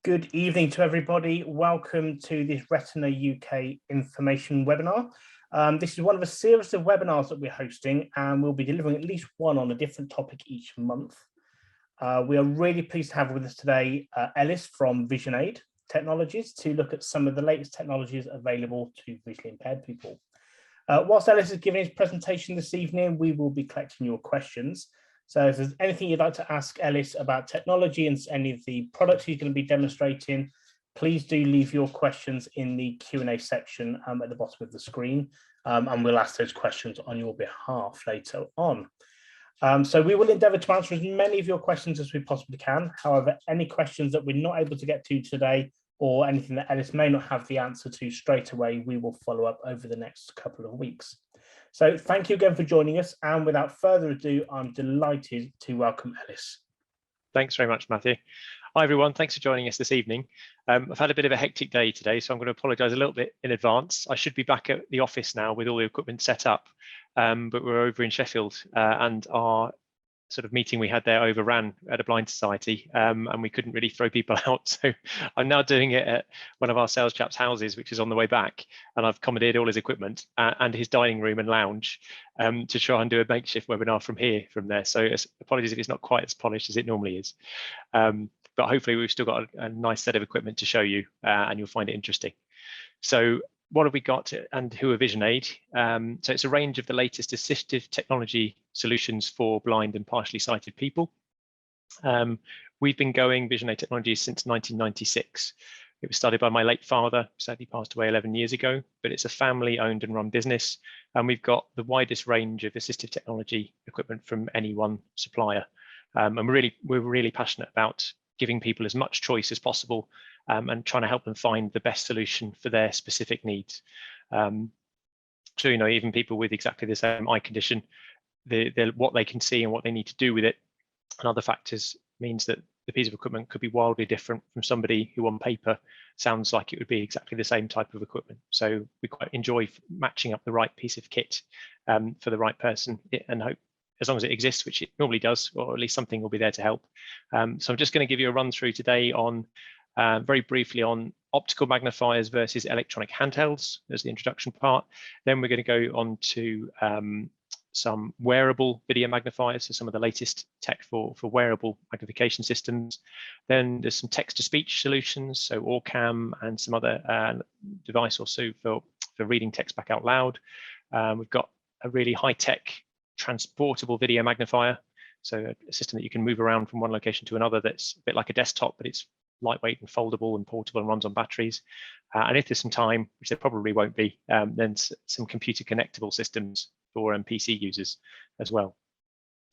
Good evening to everybody. Welcome to this Retina UK information webinar. This is one of a series of webinars that we're hosting, and we'll be delivering at least one on a different topic each month. We are really pleased to have with us today Ellis from VisionAid Technologies to look at some of the latest technologies available to visually impaired people. Whilst Ellis is giving his presentation this evening, we will be collecting your questions. So if there's anything you'd like to ask Ellis about technology and any of the products he's going to be demonstrating, please do leave your questions in the Q&A section at the bottom of the screen, and we'll ask those questions on your behalf later on. So we will endeavour to answer as many of your questions as we possibly can. However, any questions that we're not able to get to today or anything that Ellis may not have the answer to straight away, we will follow up over the next couple of weeks. So thank you again for joining us, and without further ado, I'm delighted to welcome Ellis. Thanks very much, Matthew. Hi everyone, thanks for joining us this evening. I've had a bit of a hectic day today, so I'm going to apologise a little bit in advance. I should be back at the office now with all the equipment set up, but we're over in Sheffield, and our sort of meeting we had there overran at a blind society, and we couldn't really throw people out. So I'm now doing it at one of our sales chaps' houses, which is on the way back, and I've commandeered all his equipment and his dining room and lounge to try and do a makeshift webinar from there. So apologies if it's not quite as polished as it normally is, but hopefully we've still got a nice set of equipment to show you, and you'll find it interesting. So what have we got, and who are VisionAid? So it's a range of the latest assistive technology solutions for blind and partially sighted people. We've been going VisionAid Technologies since 1996. It was started by my late father, sadly passed away 11 years ago, but it's a family owned and run business. And we've got the widest range of assistive technology equipment from any one supplier. And we're really passionate about giving people as much choice as possible, and trying to help them find the best solution for their specific needs. So, you know, even people with exactly the same eye condition, what they can see and what they need to do with it and other factors means that the piece of equipment could be wildly different from somebody who on paper sounds like it would be exactly the same type of equipment. So we quite enjoy matching up the right piece of kit for the right person, and hope, as long as it exists, which it normally does, or at least something will be there to help. So I'm just going to give you a run through today on very briefly on optical magnifiers versus electronic handhelds as the introduction part. Then we're going to go on to some wearable video magnifiers, so some of the latest tech for wearable magnification systems. Then there's some text-to-speech solutions, so OrCam and some other device or so for reading text back out loud. We've got a really high-tech transportable video magnifier, so a system that you can move around from one location to another that's a bit like a desktop, but it's lightweight and foldable and portable and runs on batteries. And if there's some time, which there probably won't be, then some computer connectable systems for PC users as well.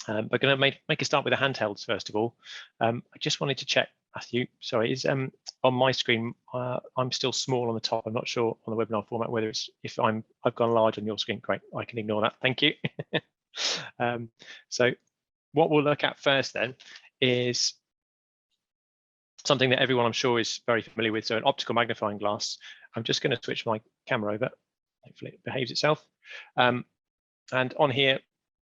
We're going to make a start with the handhelds first of all. I just wanted to check, Matthew, sorry, is on my screen, I'm still small on the top. I'm not sure on the webinar format whether it's if I've gone large on your screen. Great, I can ignore that. Thank you. So what we'll look at first then is something that everyone I'm sure is very familiar with, so an optical magnifying glass. I'm just going to switch my camera over, hopefully it behaves itself. And on here,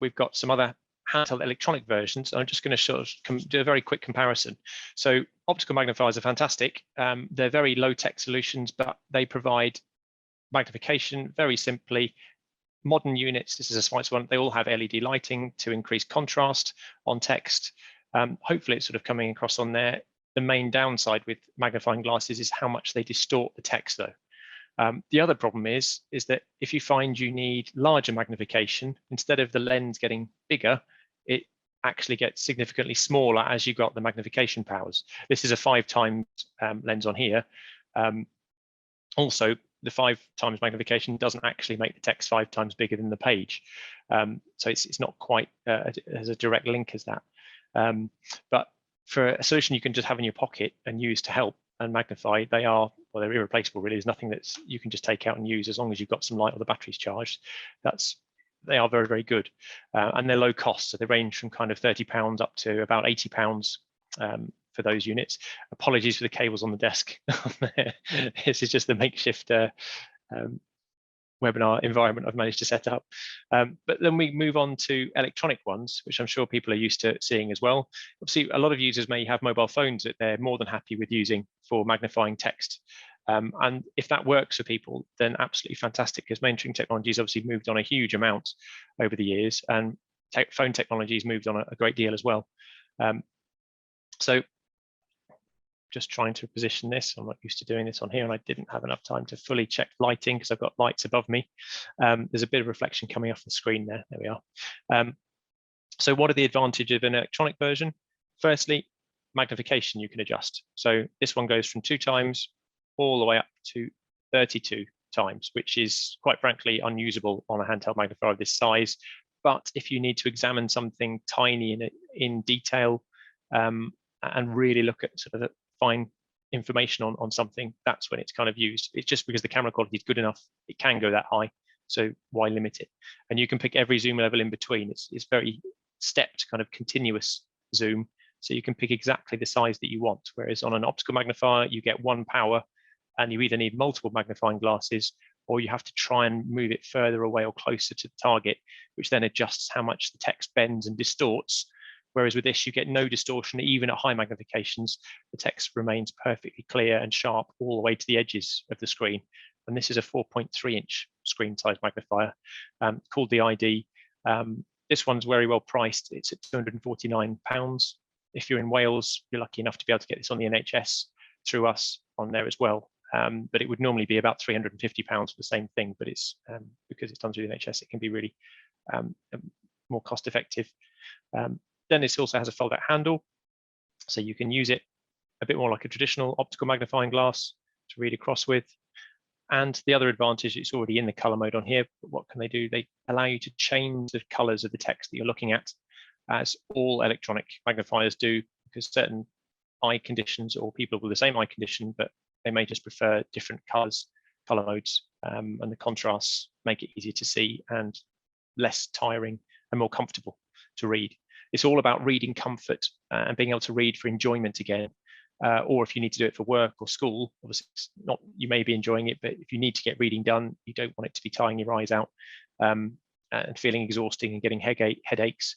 we've got some other handheld electronic versions. I'm just going to sort of do a very quick comparison. So optical magnifiers are fantastic. They're very low-tech solutions, but they provide magnification very simply. Modern units, this is a Swiss one, they all have LED lighting to increase contrast on text. Hopefully it's sort of coming across on there. The main downside with magnifying glasses is how much they distort the text though. The other problem is that if you find you need larger magnification, instead of the lens getting bigger, it actually gets significantly smaller as you got the magnification powers. This is a 5 times lens on here. Also, the 5 times magnification doesn't actually make the text 5 times bigger than the page. So it's not quite as a direct link as that. But for a solution you can just have in your pocket and use to help and magnify, they're irreplaceable really. There's nothing that's you can just take out and use as long as you've got some light or the battery's charged. They are very, very good. And they're low cost, so they range from kind of £30 up to about £80 for those units. Apologies for the cables on the desk. This is just the makeshift webinar environment I've managed to set up. But then we move on to electronic ones, which I'm sure people are used to seeing as well. Obviously, a lot of users may have mobile phones that they're more than happy with using for magnifying text. And if that works for people, then absolutely fantastic, because mainstream technology has obviously moved on a huge amount over the years, and phone technology has moved on a great deal as well. So just trying to position this. I'm not used to doing this on here, and I didn't have enough time to fully check lighting because I've got lights above me. There's a bit of reflection coming off the screen there. There we are. So what are the advantages of an electronic version? Firstly, magnification you can adjust. So this one goes from 2 times all the way up to 32 times, which is quite frankly unusable on a handheld magnifier of this size. But if you need to examine something tiny in detail and really look at sort of the fine information on something, that's when it's kind of used. It's just because the camera quality is good enough, it can go that high. So why limit it? And you can pick every zoom level in between. It's very stepped, kind of continuous zoom. So you can pick exactly the size that you want. Whereas on an optical magnifier, you get 1 power, and you either need multiple magnifying glasses, or you have to try and move it further away or closer to the target, which then adjusts how much the text bends and distorts. Whereas with this, you get no distortion. Even at high magnifications, the text remains perfectly clear and sharp all the way to the edges of the screen. And this is a 4.3-inch screen size magnifier called the ID. This one's very well priced. It's at £249. If you're in Wales, you're lucky enough to be able to get this on the NHS through us on there as well. But it would normally be about £350 for the same thing. But it's because it's done through the NHS, it can be really more cost effective. Then this also has a fold-out handle, so you can use it a bit more like a traditional optical magnifying glass to read across with. And the other advantage, it's already in the color mode on here, but what can they do? They allow you to change the colors of the text that you're looking at, as all electronic magnifiers do, because certain eye conditions, or people with the same eye condition, but they may just prefer different color modes, and the contrasts make it easier to see and less tiring and more comfortable to read. It's all about reading comfort and being able to read for enjoyment again. Or if you need to do it for work or school, obviously it's not, you may be enjoying it, but if you need to get reading done, you don't want it to be tying your eyes out and feeling exhausting and getting headaches.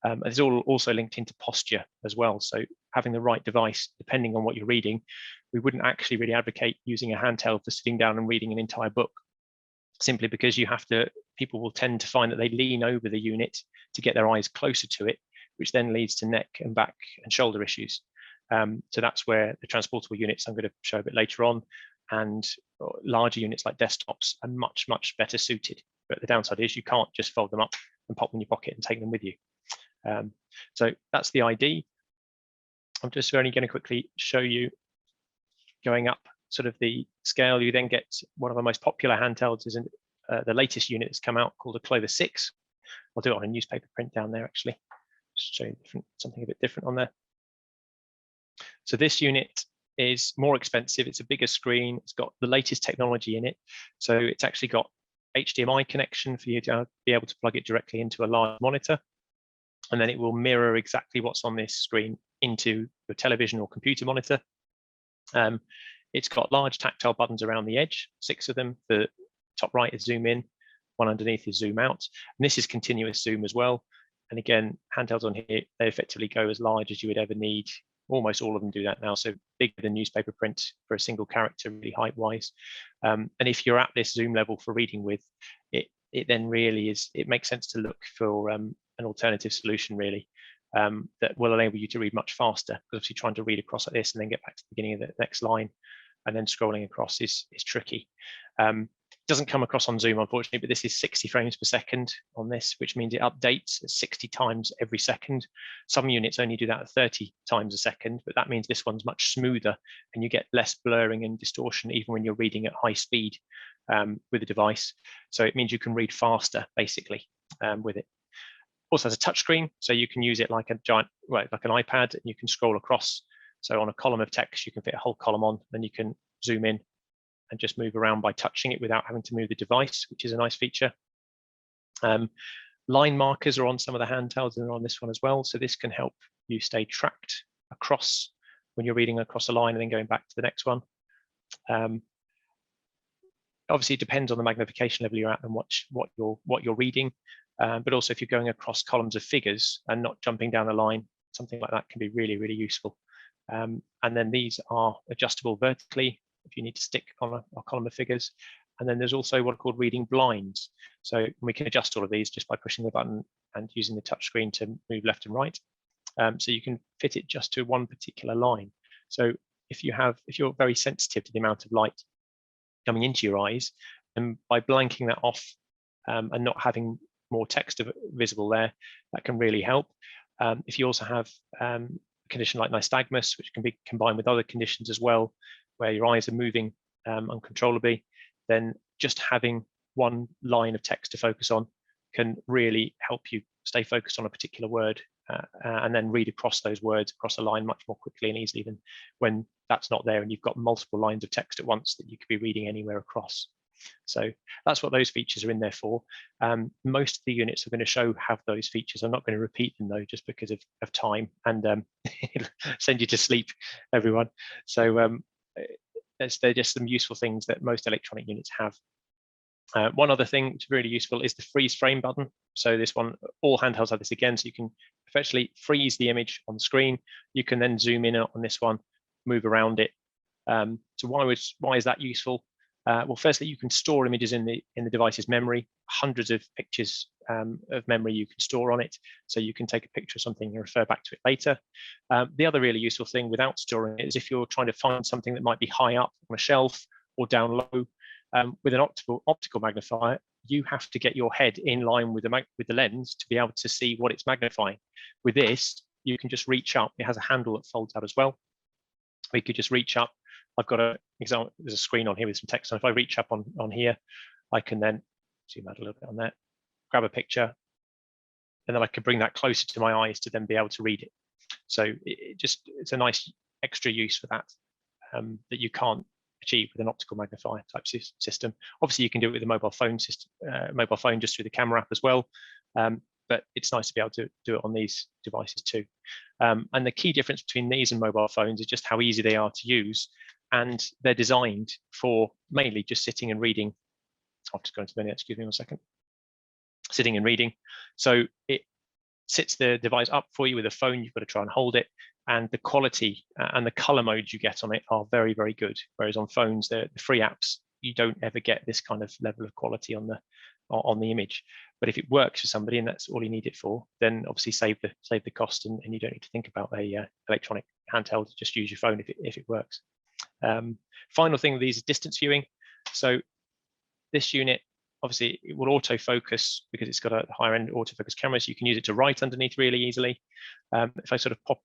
It's all also linked into posture as well. So having the right device, depending on what you're reading, we wouldn't actually really advocate using a handheld for sitting down and reading an entire book, simply because people will tend to find that they lean over the unit to get their eyes closer to it, which then leads to neck and back and shoulder issues. So that's where the transportable units I'm going to show a bit later on, and larger units like desktops are much, much better suited. But the downside is you can't just fold them up and pop them in your pocket and take them with you. So that's the ID. I'm just only going to quickly show you going up sort of the scale. You then get one of the most popular handhelds is the latest unit that's come out called a Clover 6. I'll do it on a newspaper print down there actually. Just show you something a bit different on there. So this unit is more expensive. It's a bigger screen. It's got the latest technology in it. So it's actually got HDMI connection for you to be able to plug it directly into a large monitor. And then it will mirror exactly what's on this screen into your television or computer monitor. It's got large tactile buttons around the edge, 6 of them. The top right is zoom in, one underneath is zoom out. And this is continuous zoom as well. And again, handhelds on here, they effectively go as large as you would ever need. Almost all of them do that now, so bigger than newspaper print for a single character, really height-wise. And if you're at this zoom level for reading with, it then really is, it makes sense to look for an alternative solution, really, that will enable you to read much faster. Because obviously trying to read across like this and then get back to the beginning of the next line and then scrolling across is tricky. Doesn't come across on Zoom, unfortunately, but this is 60 frames per second on this, which means it updates 60 times every second. Some units only do that at 30 times a second, but that means this one's much smoother and you get less blurring and distortion even when you're reading at high speed with the device. So it means you can read faster, basically, with it. Also has a touchscreen, so you can use it like a giant, well, like an iPad, and you can scroll across. So on a column of text, you can fit a whole column on, then you can zoom in and just move around by touching it without having to move the device, which is a nice feature. Line markers are on some of the handhelds and on this one as well. So this can help you stay tracked across when you're reading across a line and then going back to the next one. Obviously, it depends on the magnification level you're at and what you're reading, but also if you're going across columns of figures and not jumping down a line, something like that can be really, really useful. And then these are adjustable vertically if you need to stick on a column of figures. And then there's also what are called reading blinds. So we can adjust all of these just by pushing the button and using the touch screen to move left and right. So you can fit it just to one particular line. So if you're very sensitive to the amount of light coming into your eyes, and by blanking that off and not having more text visible there, that can really help. If you also have a condition like nystagmus, which can be combined with other conditions as well, where your eyes are moving uncontrollably, then just having one line of text to focus on can really help you stay focused on a particular word and then read across those words across a line much more quickly and easily than when that's not there and you've got multiple lines of text at once that you could be reading anywhere across. So that's what those features are in there for. Most of the units are going to have those features. I'm not going to repeat them though, just because of time and it'll send you to sleep, everyone. So they're just some useful things that most electronic units have. One other thing that's really useful is the freeze frame button. So this one, all handhelds have this again, so you can effectively freeze the image on the screen. You can then zoom in on this one, move around it. So why is that useful? Well, firstly, you can store images in the device's memory, hundreds of pictures of memory you can store on it. So you can take a picture of something and refer back to it later. The other really useful thing without storing it is if you're trying to find something that might be high up on a shelf or down low, with an optical magnifier, you have to get your head in line with the lens to be able to see what it's magnifying. With this, you can just reach up. It has a handle that folds out as well. We could just reach up. I've got an example. There's a screen on here with some text. And if I reach up on here, I can then zoom out a little bit on that, grab a picture, and then I can bring that closer to my eyes to then be able to read it. So it's a nice extra use for that that you can't achieve with an optical magnifier type system. Obviously, you can do it with a mobile phone system, just through the camera app as well. But it's nice to be able to do it on these devices too. And the key difference between these and mobile phones is just how easy they are to use. And they're designed for mainly just sitting and reading. I'll just go into the menu, excuse me 1 second. Sitting and reading. So it sits the device up for you with a phone. You've got to try and hold it. And the quality and the color modes you get on it are very, very good. Whereas on phones, the free apps, you don't ever get this kind of level of quality on the image. But if it works for somebody and that's all you need it for, then obviously save the cost and you don't need to think about a electronic handheld. Just use your phone if it works. Final thing with these is distance viewing. So this unit, obviously, it will autofocus because it's got a higher end autofocus camera, so you can use it to write underneath really easily. If I sort of pop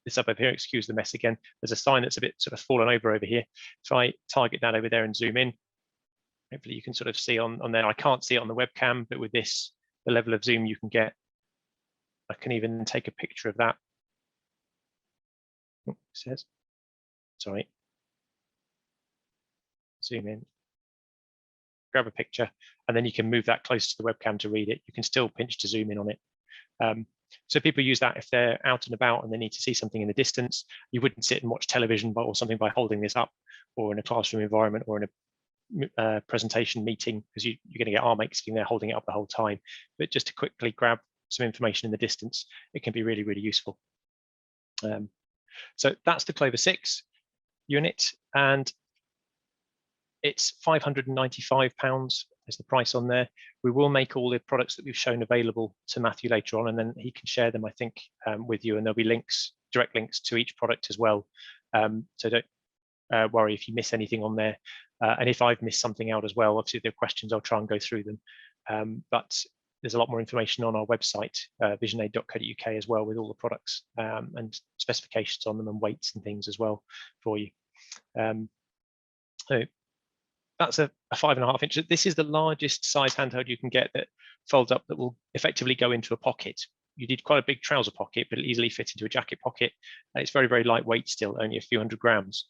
this up over here, excuse the mess again, there's a sign that's a bit sort of fallen over here. If I target that over there and zoom in, hopefully you can sort of see on there. I can't see it on the webcam, but with this, the level of zoom you can get, I can even take a picture of that. It says, sorry. Zoom in, grab a picture, and then you can move that close to the webcam to read it. You can still pinch to zoom in on it. So people use that if they're out and about and they need to see something in the distance. You wouldn't sit and watch television or something by holding this up, or in a classroom environment or in a presentation meeting, because you're going to get arm ache sitting there holding it up the whole time. But just to quickly grab some information in the distance, it can be really, really useful. So that's the Clover 6 unit, and it's £595 is the price on there. We will make all the products that we've shown available to Matthew later on, and then he can share them, I think, with you, and there'll be links, direct links to each product as well. So don't worry if you miss anything on there. And if I've missed something out as well, obviously if there are questions, I'll try and go through them. But there's a lot more information on our website, visionaid.co.uk as well, with all the products and specifications on them and weights and things as well for you. So that's a 5.5 inch. This is the largest size handheld you can get that folds up, that will effectively go into a pocket. You did quite a big trouser pocket, but it'll easily fit into a jacket pocket. It's very, very lightweight still, only a few hundred grams.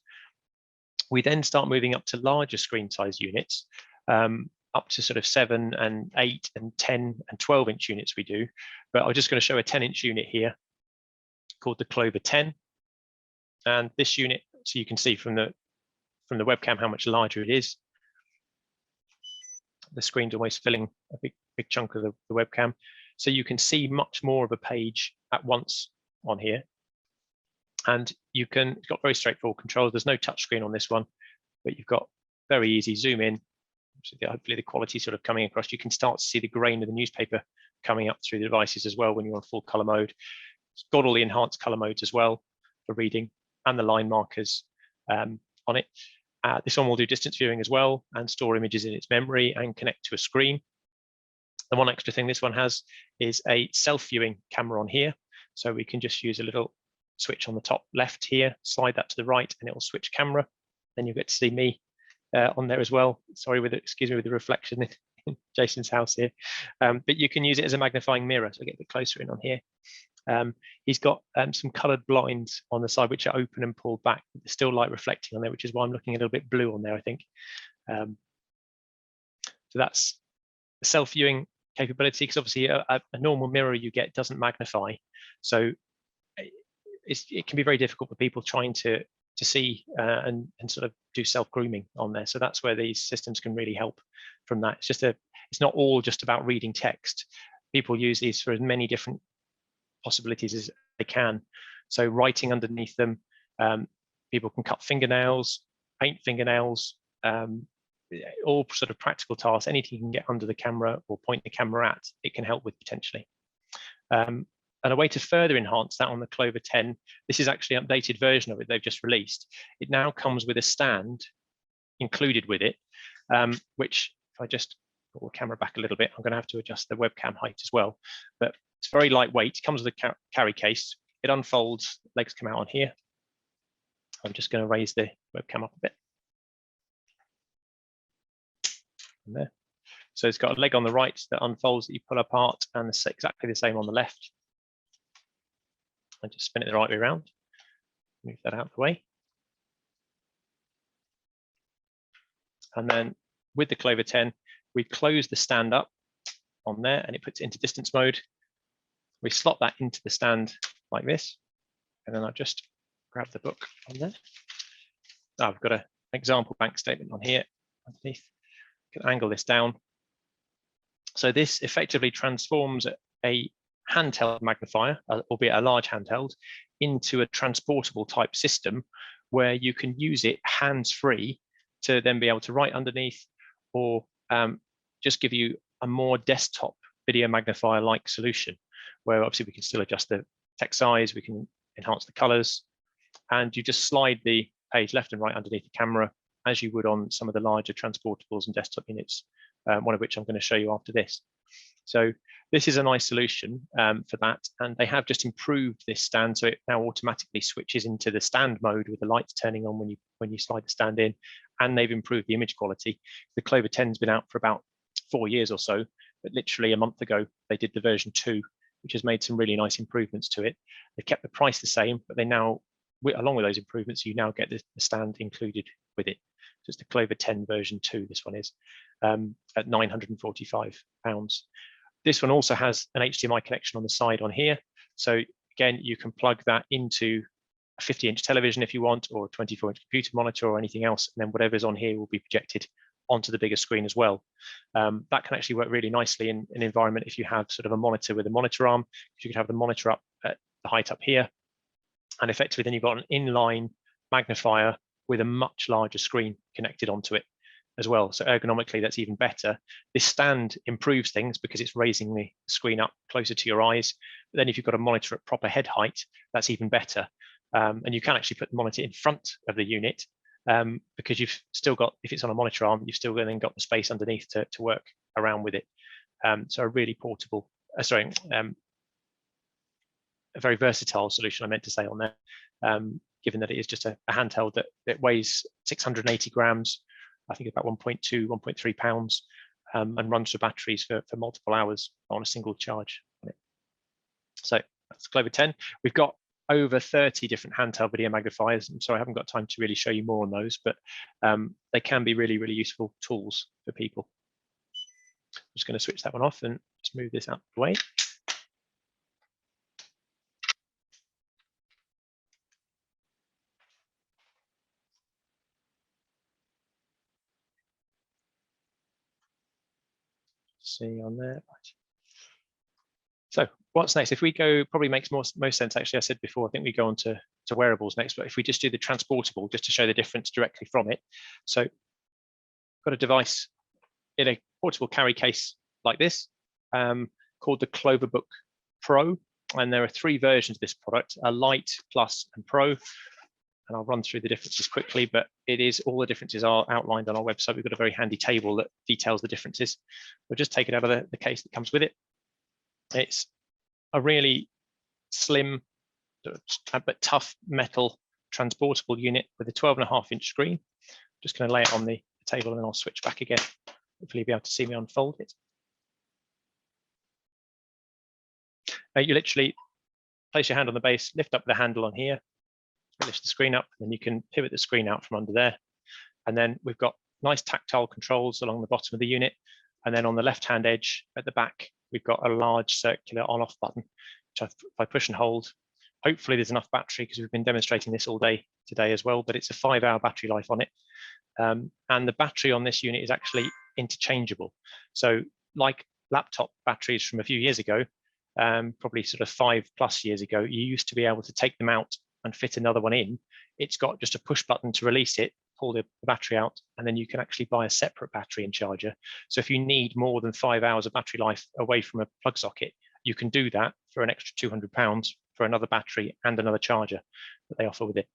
We then start moving up to larger screen size units, up to sort of 7 and 8 and 10 and 12 inch units we do. But I'm just going to show a 10-inch unit here called the Clover 10. And this unit, so you can see from the webcam how much larger it is. the screen's almost filling a big chunk of the webcam. So you can see much more of a page at once on here. And it's got very straightforward controls. There's no touch screen on this one, but you've got very easy zoom in. So hopefully the quality sort of coming across. You can start to see the grain of the newspaper coming up through the devices as well when you're on full color mode. It's got all the enhanced color modes as well for reading and the line markers on it. This one will do distance viewing as well and store images in its memory and connect to a screen. The one extra thing this one has is a self-viewing camera on here. So we can just use a little switch on the top left here, slide that to the right, and it will switch camera. Then you'll get to see me on there as well. Sorry, excuse me with the reflection in Jason's house here. But you can use it as a magnifying mirror. So get a bit closer in on here. He's got some coloured blinds on the side which are open and pulled back. There's still light reflecting on there, which is why I'm looking a little bit blue on there, I think. So that's the self-viewing capability, because obviously a normal mirror you get doesn't magnify. So it can be very difficult for people trying to see and sort of do self-grooming on there. So that's where these systems can really help from that. It's not all just about reading text. People use these for as many different possibilities as they can. So writing underneath them, people can cut fingernails, paint fingernails, all sort of practical tasks. Anything you can get under the camera or point the camera at, it can help with potentially. And a way to further enhance that on the Clover 10, this is actually an updated version of it they've just released. It now comes with a stand included with it, which if I just pull the camera back a little bit, I'm going to have to adjust the webcam height as well. But it's very lightweight. It comes with a carry case. It unfolds, legs come out on here. I'm just going to raise the webcam up a bit. And there. So it's got a leg on the right that unfolds that you pull apart, and it's exactly the same on the left. I just spin it the right way around, move that out of the way. And then with the Clover 10, we close the stand up on there and it puts it into distance mode. We slot that into the stand like this, and then I'll just grab the book on there. I've got an example bank statement on here underneath. I can angle this down. So this effectively transforms a handheld magnifier, albeit a large handheld, into a transportable type system where you can use it hands-free to then be able to write underneath, or just give you a more desktop video magnifier-like solution, where obviously we can still adjust the text size, we can enhance the colors, and you just slide the page left and right underneath the camera as you would on some of the larger transportables and desktop units, one of which I'm going to show you after this. So this is a nice solution for that, and they have just improved this stand, so it now automatically switches into the stand mode with the lights turning on when you slide the stand in, and they've improved the image quality. The Clover 10's been out for about 4 years or so, but literally a month ago they did the version 2, which has made some really nice improvements to it. They've kept the price the same, but they now, along with those improvements, you now get the stand included with it. So it's the Clover 10 version 2, this one is, at £945. This one also has an HDMI connection on the side on here. So again, you can plug that into a 50-inch television if you want, or a 24-inch computer monitor or anything else, and then whatever's on here will be projected onto the bigger screen as well. That can actually work really nicely in an environment if you have sort of a monitor with a monitor arm, because you could have the monitor up at the height up here, and effectively then you've got an inline magnifier with a much larger screen connected onto it as well. So ergonomically, that's even better. This stand improves things because it's raising the screen up closer to your eyes. But then if you've got a monitor at proper head height, that's even better. And you can actually put the monitor in front of the unit, because you've still got, if it's on a monitor arm, you've still then got the space underneath to work around with it. So a really portable, a very versatile solution, I meant to say on there, given that it is just a handheld that weighs 680 grams, I think about 1.2, 1.3 pounds, and runs for batteries for multiple hours on a single charge on it. So that's Clover 10. We've got over 30 different handheld video magnifiers. I'm sorry, I haven't got time to really show you more on those, but they can be really, really useful tools for people. I'm just going to switch that one off and just move this out of the way. see on there. Right. So what's next? If we go, probably makes most sense, actually, I said before, I think we go on to wearables next, but if we just do the transportable, just to show the difference directly from it. So got a device in a portable carry case like this, called the Cloverbook Pro. And there are 3 versions of this product, a Light, Plus, and Pro. And I'll run through the differences quickly, but all the differences are outlined on our website. We've got a very handy table that details the differences. We'll just take it out of the case that comes with it. It's a really slim but tough metal transportable unit with a 12.5-inch screen. Just going to lay it on the table and then I'll switch back again. Hopefully you'll be able to see me unfold it. You literally place your hand on the base, lift up the handle on here, lift the screen up, and you can pivot the screen out from under there. And then we've got nice tactile controls along the bottom of the unit. And then on the left-hand edge at the back, we've got a large circular on-off button, which if I push and hold, hopefully there's enough battery because we've been demonstrating this all day today as well, but it's a 5-hour battery life on it. And the battery on this unit is actually interchangeable. So like laptop batteries from a few years ago, probably sort of 5+ years ago, you used to be able to take them out and fit another one in. It's got just a push button to release it, pull the battery out, and then you can actually buy a separate battery and charger. So if you need more than 5 hours of battery life away from a plug socket, you can do that for an extra £200 for another battery and another charger that they offer with it.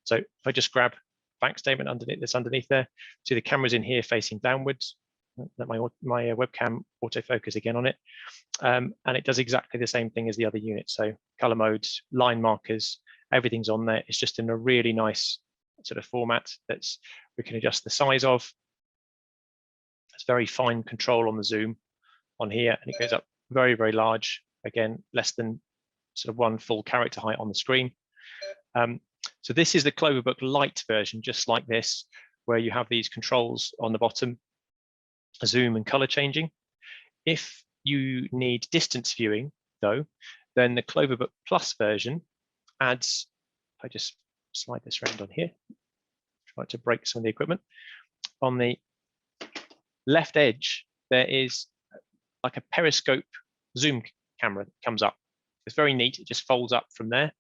So if I just grab bank statement underneath that's underneath there, see the camera's in here facing downwards. Let my webcam autofocus again on it, and it does exactly the same thing as the other unit. So color modes, line markers, everything's on there. It's just in a really nice sort of format that's we can adjust the size of. It's very fine control on the zoom on here, and it goes up very, very large. Again, less than sort of 1 full character height on the screen. So this is the Cloverbook Lite version, just like this, where you have these controls on the bottom, zoom and color changing. If you need distance viewing, though, then the Cloverbook Plus version adds, if I just slide this around on here, try to break some of the equipment. On the left edge, there is like a periscope zoom camera that comes up. It's very neat. It just folds up from there.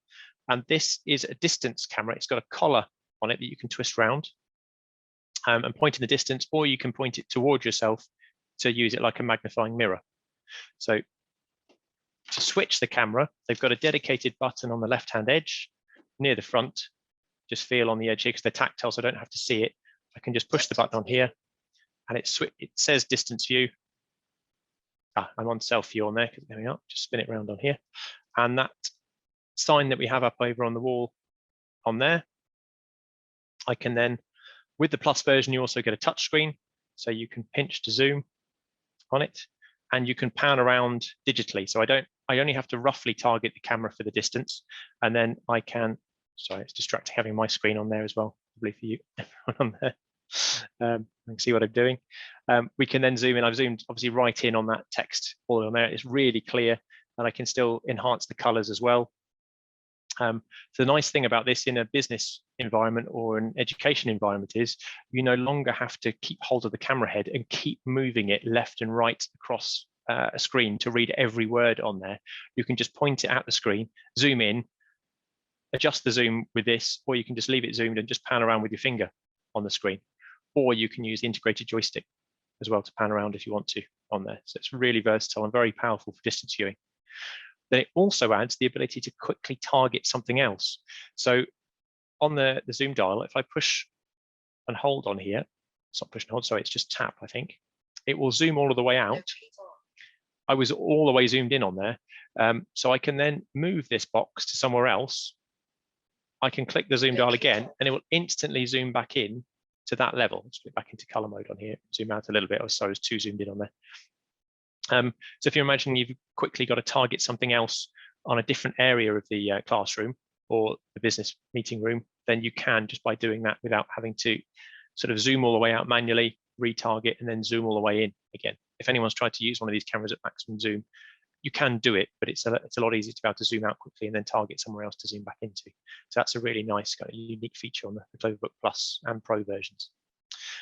And this is a distance camera. It's got a collar on it that you can twist round and point in the distance, or you can point it towards yourself to use it like a magnifying mirror. So to switch the camera, they've got a dedicated button on the left-hand edge near the front. Just feel on the edge here because they're tactile, so I don't have to see it. I can just push the button on here and it says distance view. I'm on self view on there, there we are. Just spin it around on here. And that sign that we have up over on the wall on there, I can then, with the Plus version, you also get a touch screen. So you can pinch to zoom on it and you can pan around digitally. So I only have to roughly target the camera for the distance. And then I can, sorry, it's distracting having my screen on there as well, probably for you, everyone on there. You can see what I'm doing. We can then zoom in. I've zoomed obviously right in on that text all on there. It's really clear and I can still enhance the colors as well. So the nice thing about this in a business environment or an education environment is you no longer have to keep hold of the camera head and keep moving it left and right across a screen to read every word on there. You can just point it at the screen, zoom in, adjust the zoom with this, or you can just leave it zoomed and just pan around with your finger on the screen. Or you can use the integrated joystick as well to pan around if you want to on there. So it's really versatile and very powerful for distance viewing. Then it also adds the ability to quickly target something else. So on the zoom dial, if I push and hold on here, it's not push and hold, sorry, it's just tap, I think. It will zoom all of the way out. I was all the way zoomed in on there. So I can then move this box to somewhere else. I can click the zoom dial again and it will instantly zoom back in to that level. Let's put it back into color mode on here, zoom out a little bit. I was too zoomed in on there. So if you're imagining you've quickly got to target something else on a different area of the classroom or the business meeting room, then you can just by doing that without having to sort of zoom all the way out manually, retarget, and then zoom all the way in again. If anyone's tried to use one of these cameras at maximum zoom, you can do it, but it's a lot easier to be able to zoom out quickly and then target somewhere else to zoom back into. So that's a really nice kind of unique feature on the Cloverbook Plus and Pro versions.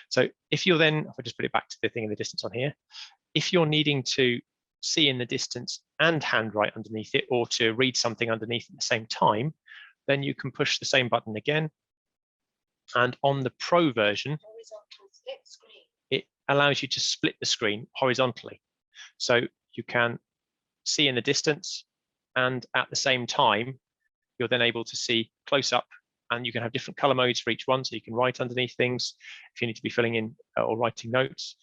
So if you're then, if I just put it back to the thing in the distance on here, if you're needing to see in the distance and handwrite underneath it, or to read something underneath at the same time, then you can push the same button again. And on the Pro version, it allows you to split the screen horizontally. So you can see in the distance, and at the same time, you're then able to see close up, and you can have different color modes for each one. So you can write underneath things if you need to be filling in or writing notes,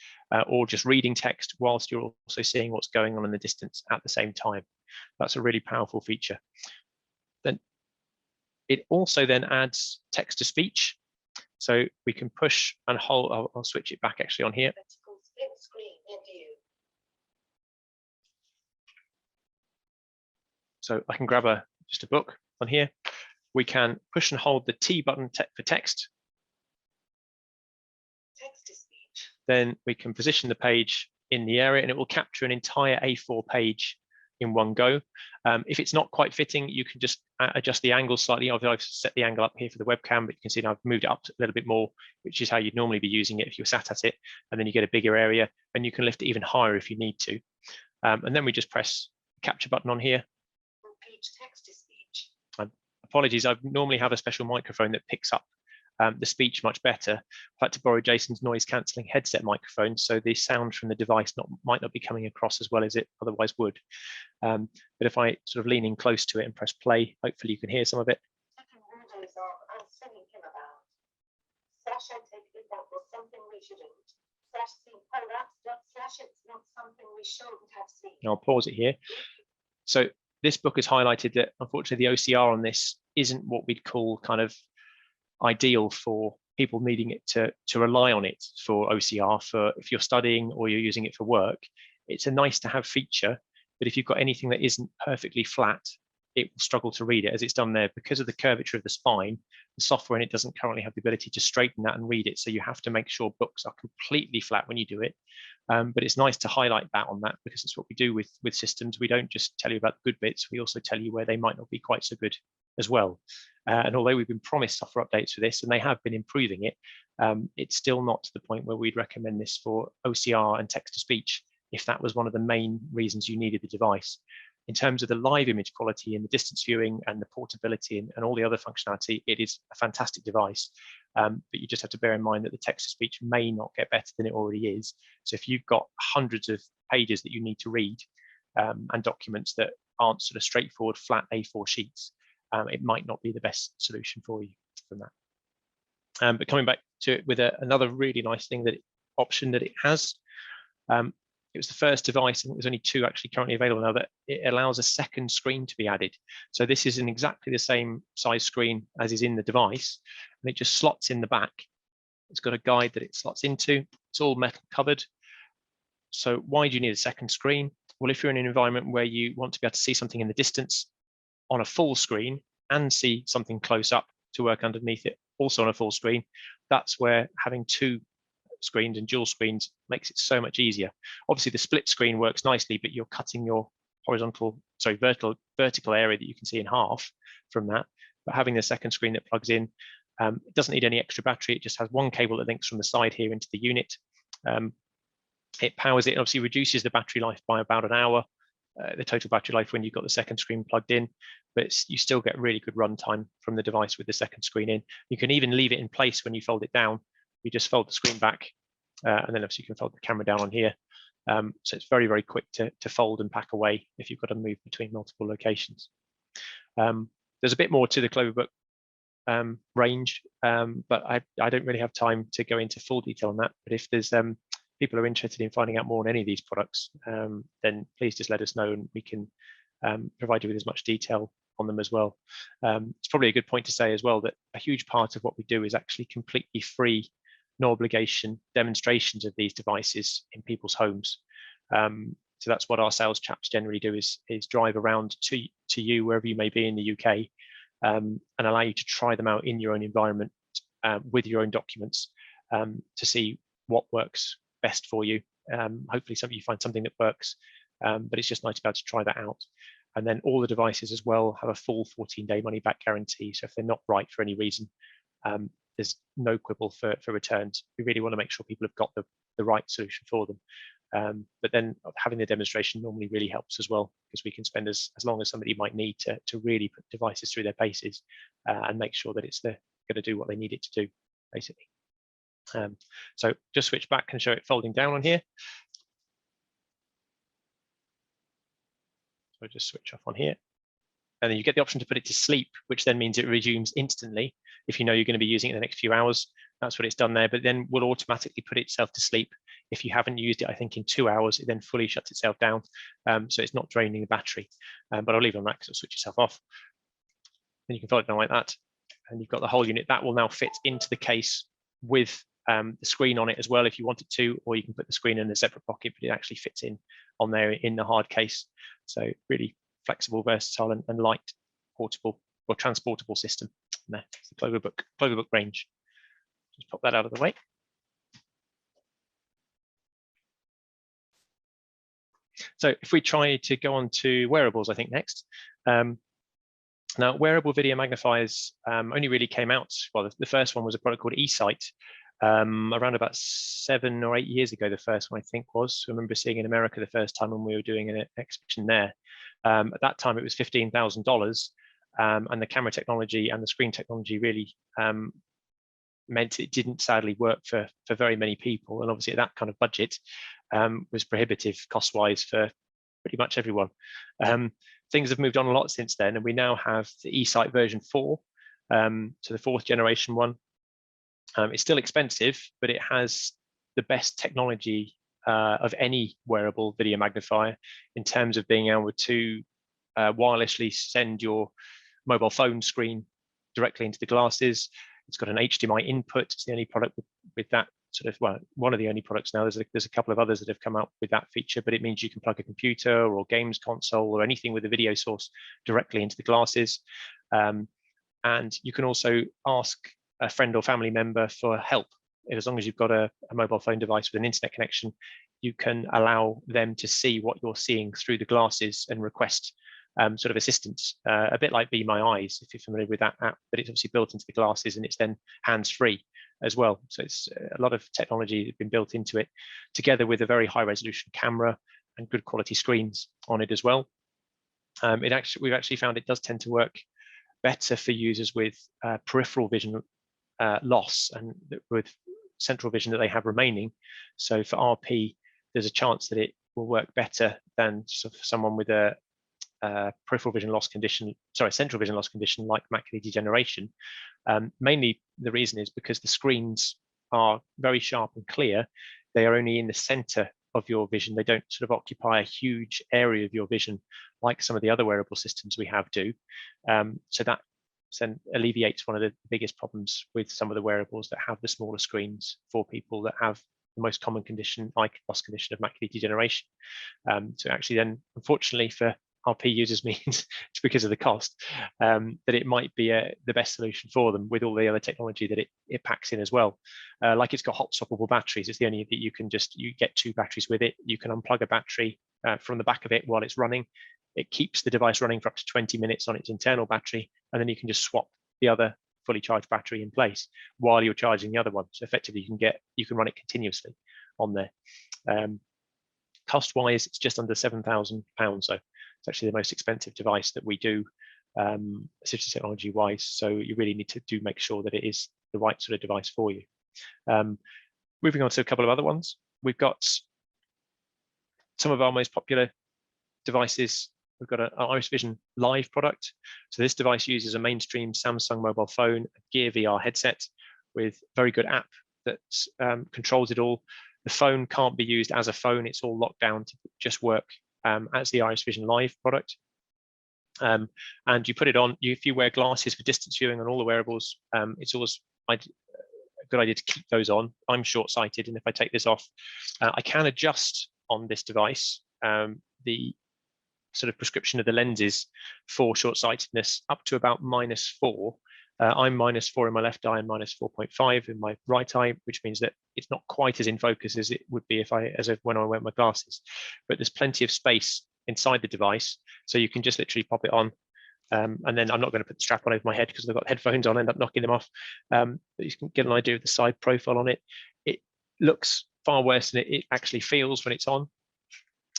or just reading text whilst you're also seeing what's going on in the distance at the same time. That's a really powerful feature. Then it also then adds text to speech. So we can push and hold. I'll switch it back actually on here. So I can grab just a book on here. We can push and hold the T button for text. Text to speech. Then we can position the page in the area, and it will capture an entire A4 page in one go. If it's not quite fitting, you can just adjust the angle slightly. I've set the angle up here for the webcam, but you can see now I've moved it up a little bit more, which is how you'd normally be using it if you were sat at it. And then you get a bigger area, and you can lift it even higher if you need to. And then we just press the capture button on here. Page text to speech. Apologies, I normally have a special microphone that picks up the speech much better. I've had to borrow Jason's noise cancelling headset microphone, so the sound from the device might not be coming across as well as it otherwise would. But if I sort of lean in close to it and press play, hopefully you can hear some of it. I'll pause it here. So this book has highlighted that unfortunately the OCR on this isn't what we'd call kind of ideal for people needing it to rely on it for OCR. For if you're studying or you're using it for work, it's a nice to have feature, but if you've got anything that isn't perfectly flat, it will struggle to read it as it's done there. Because of the curvature of the spine, the software in it doesn't currently have the ability to straighten that and read it. So you have to make sure books are completely flat when you do it. But it's nice to highlight that on that, because it's what we do with systems. We don't just tell you about the good bits, we also tell you where they might not be quite so good as well. And although we've been promised software updates for this, and they have been improving it, it's still not to the point where we'd recommend this for OCR and text to speech, if that was one of the main reasons you needed the device. In terms of the live image quality and the distance viewing and the portability and all the other functionality, it is a fantastic device. But you just have to bear in mind that the text to speech may not get better than it already is. So if you've got hundreds of pages that you need to read and documents that aren't sort of straightforward flat A4 sheets, it might not be the best solution for you from that. But coming back to it with another really nice thing option that it has, it was the first device, and there's only two actually currently available now, that it allows a second screen to be added. So this is in exactly the same size screen as is in the device, and it just slots in the back. It's got a guide that it slots into. It's all metal covered. So why do you need a second screen? Well, if you're in an environment where you want to be able to see something in the distance on a full screen and see something close up to work underneath it also on a full screen, that's where having two screens and dual screens makes it so much easier. Obviously the split screen works nicely, but you're cutting your vertical area that you can see in half from that. But having the second screen that plugs in, it doesn't need any extra battery. It just has one cable that links from the side here into the unit. It powers it, and obviously reduces the battery life by about an hour, the total battery life when you've got the second screen plugged in, but you still get really good runtime from the device with the second screen in. You can even leave it in place when you fold it down. You just fold the screen back, and then obviously you can fold the camera down on here. So it's very, very quick to fold and pack away if you've got to move between multiple locations. There's a bit more to the Cloverbook range, but I don't really have time to go into full detail on that. But if there's people are interested in finding out more on any of these products, then please just let us know, and we can provide you with as much detail on them as well. It's probably a good point to say as well that a huge part of what we do is actually completely free, no obligation demonstrations of these devices in people's homes. So that's what our sales chaps generally do, is drive around to you wherever you may be in the UK, and allow you to try them out in your own environment with your own documents to see what works best for you. Hopefully you find something that works, but it's just nice to be able to try that out. And then all the devices as well have a full 14-day money back guarantee. So if they're not right for any reason, there's no quibble for returns. We really want to make sure people have got the right solution for them. But then having the demonstration normally really helps as well, because we can spend as long as somebody might need to really put devices through their paces and make sure that it's going to do what they need it to do, basically. So just switch back and show it folding down on here. So just switch off on here. And then you get the option to put it to sleep, which then means it resumes instantly. If you know you're going to be using it in the next few hours, that's what it's done there. But then will automatically put itself to sleep. If you haven't used it, I think in 2 hours, it then fully shuts itself down. So it's not draining the battery. But I'll leave it on that because it'll switch itself off. And you can fold it down like that. And you've got the whole unit that will now fit into the case with the screen on it as well if you wanted to, or you can put the screen in a separate pocket, but it actually fits in on there in the hard case. So really flexible, versatile, and light, portable or transportable system. And that's the Cloverbook range. Just pop that out of the way. So if we try to go on to wearables, I think next. Now, wearable video magnifiers only really came out, well, the first one was a product called eSight, around about 7 or 8 years ago. The first one, I think, was. I remember seeing in America the first time when we were doing an exhibition there. At that time, it was $15,000, and the camera technology and the screen technology really meant it didn't sadly work for very many people. And obviously, at that kind of budget, was prohibitive cost-wise for pretty much everyone. Things have moved on a lot since then, and we now have the eSight version 4, so the 4th generation one. It's still expensive, but it has the best technology of any wearable video magnifier in terms of being able to wirelessly send your mobile phone screen directly into the glasses. It's got an HDMI input. It's the only product with that sort of, well, one of the only products now. There's a couple of others that have come out with that feature, but it means you can plug a computer or games console or anything with a video source directly into the glasses. And you can also ask a friend or family member for help. As long as you've got a mobile phone device with an internet connection, you can allow them to see what you're seeing through the glasses and request sort of assistance, a bit like Be My Eyes, if you're familiar with that app, but it's obviously built into the glasses and it's then hands-free as well. So it's a lot of technology that's been built into it, together with a very high resolution camera and good quality screens on it as well. We've actually found it does tend to work better for users with peripheral vision loss and with central vision that they have remaining. So for RP, there's a chance that it will work better than sort of someone with a peripheral vision loss condition, central vision loss condition like macular degeneration. Mainly the reason is because the screens are very sharp and clear. They are only in the center of your vision. They don't sort of occupy a huge area of your vision like some of the other wearable systems we have do. So that alleviates one of the biggest problems with some of the wearables that have the smaller screens for people that have the most common condition, eye loss condition of macular degeneration. So actually then, unfortunately for RP users means it's because of the cost, that it might be the best solution for them with all the other technology that it packs in as well. Like it's got hot swappable batteries. It's the only that you get 2 batteries with it. You can unplug a battery from the back of it while it's running. It keeps the device running for up to 20 minutes on its internal battery, and then you can just swap the other fully charged battery in place while you're charging the other one. So effectively you can run it continuously on there. Cost-wise, it's just under £7,000. So it's actually the most expensive device that we do, assistive technology-wise. So you really need to make sure that it is the right sort of device for you. Moving on to a couple of other ones, we've got some of our most popular devices. We've got an Iris Vision Live product. So this device uses a mainstream Samsung mobile phone, a Gear VR headset with a very good app that controls it all. The phone can't be used as a phone. It's all locked down to just work as the Iris Vision Live product. And you put it on, if you wear glasses for distance viewing on all the wearables, it's always a good idea to keep those on. I'm short-sighted, and if I take this off, I can adjust on this device the sort of prescription of the lenses for short-sightedness up to about -4. I'm -4 in my left eye and -4.5 in my right eye, which means that it's not quite as in focus as it would be when I wear my glasses. But there's plenty of space inside the device, so you can just literally pop it on And then I'm not going to put the strap on over my head because I've got headphones on, end up knocking them off. But you can get an idea of the side profile on it. It looks far worse than it actually feels when it's on.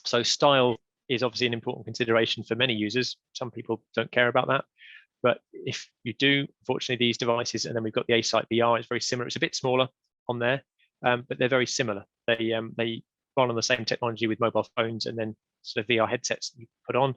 So style is obviously an important consideration for many users. Some people don't care about that. But if you do, unfortunately, these devices, and then we've got the A-Sight VR, it's very similar. It's a bit smaller on there, but they're very similar. They run on the same technology with mobile phones and then sort of VR headsets that you put on.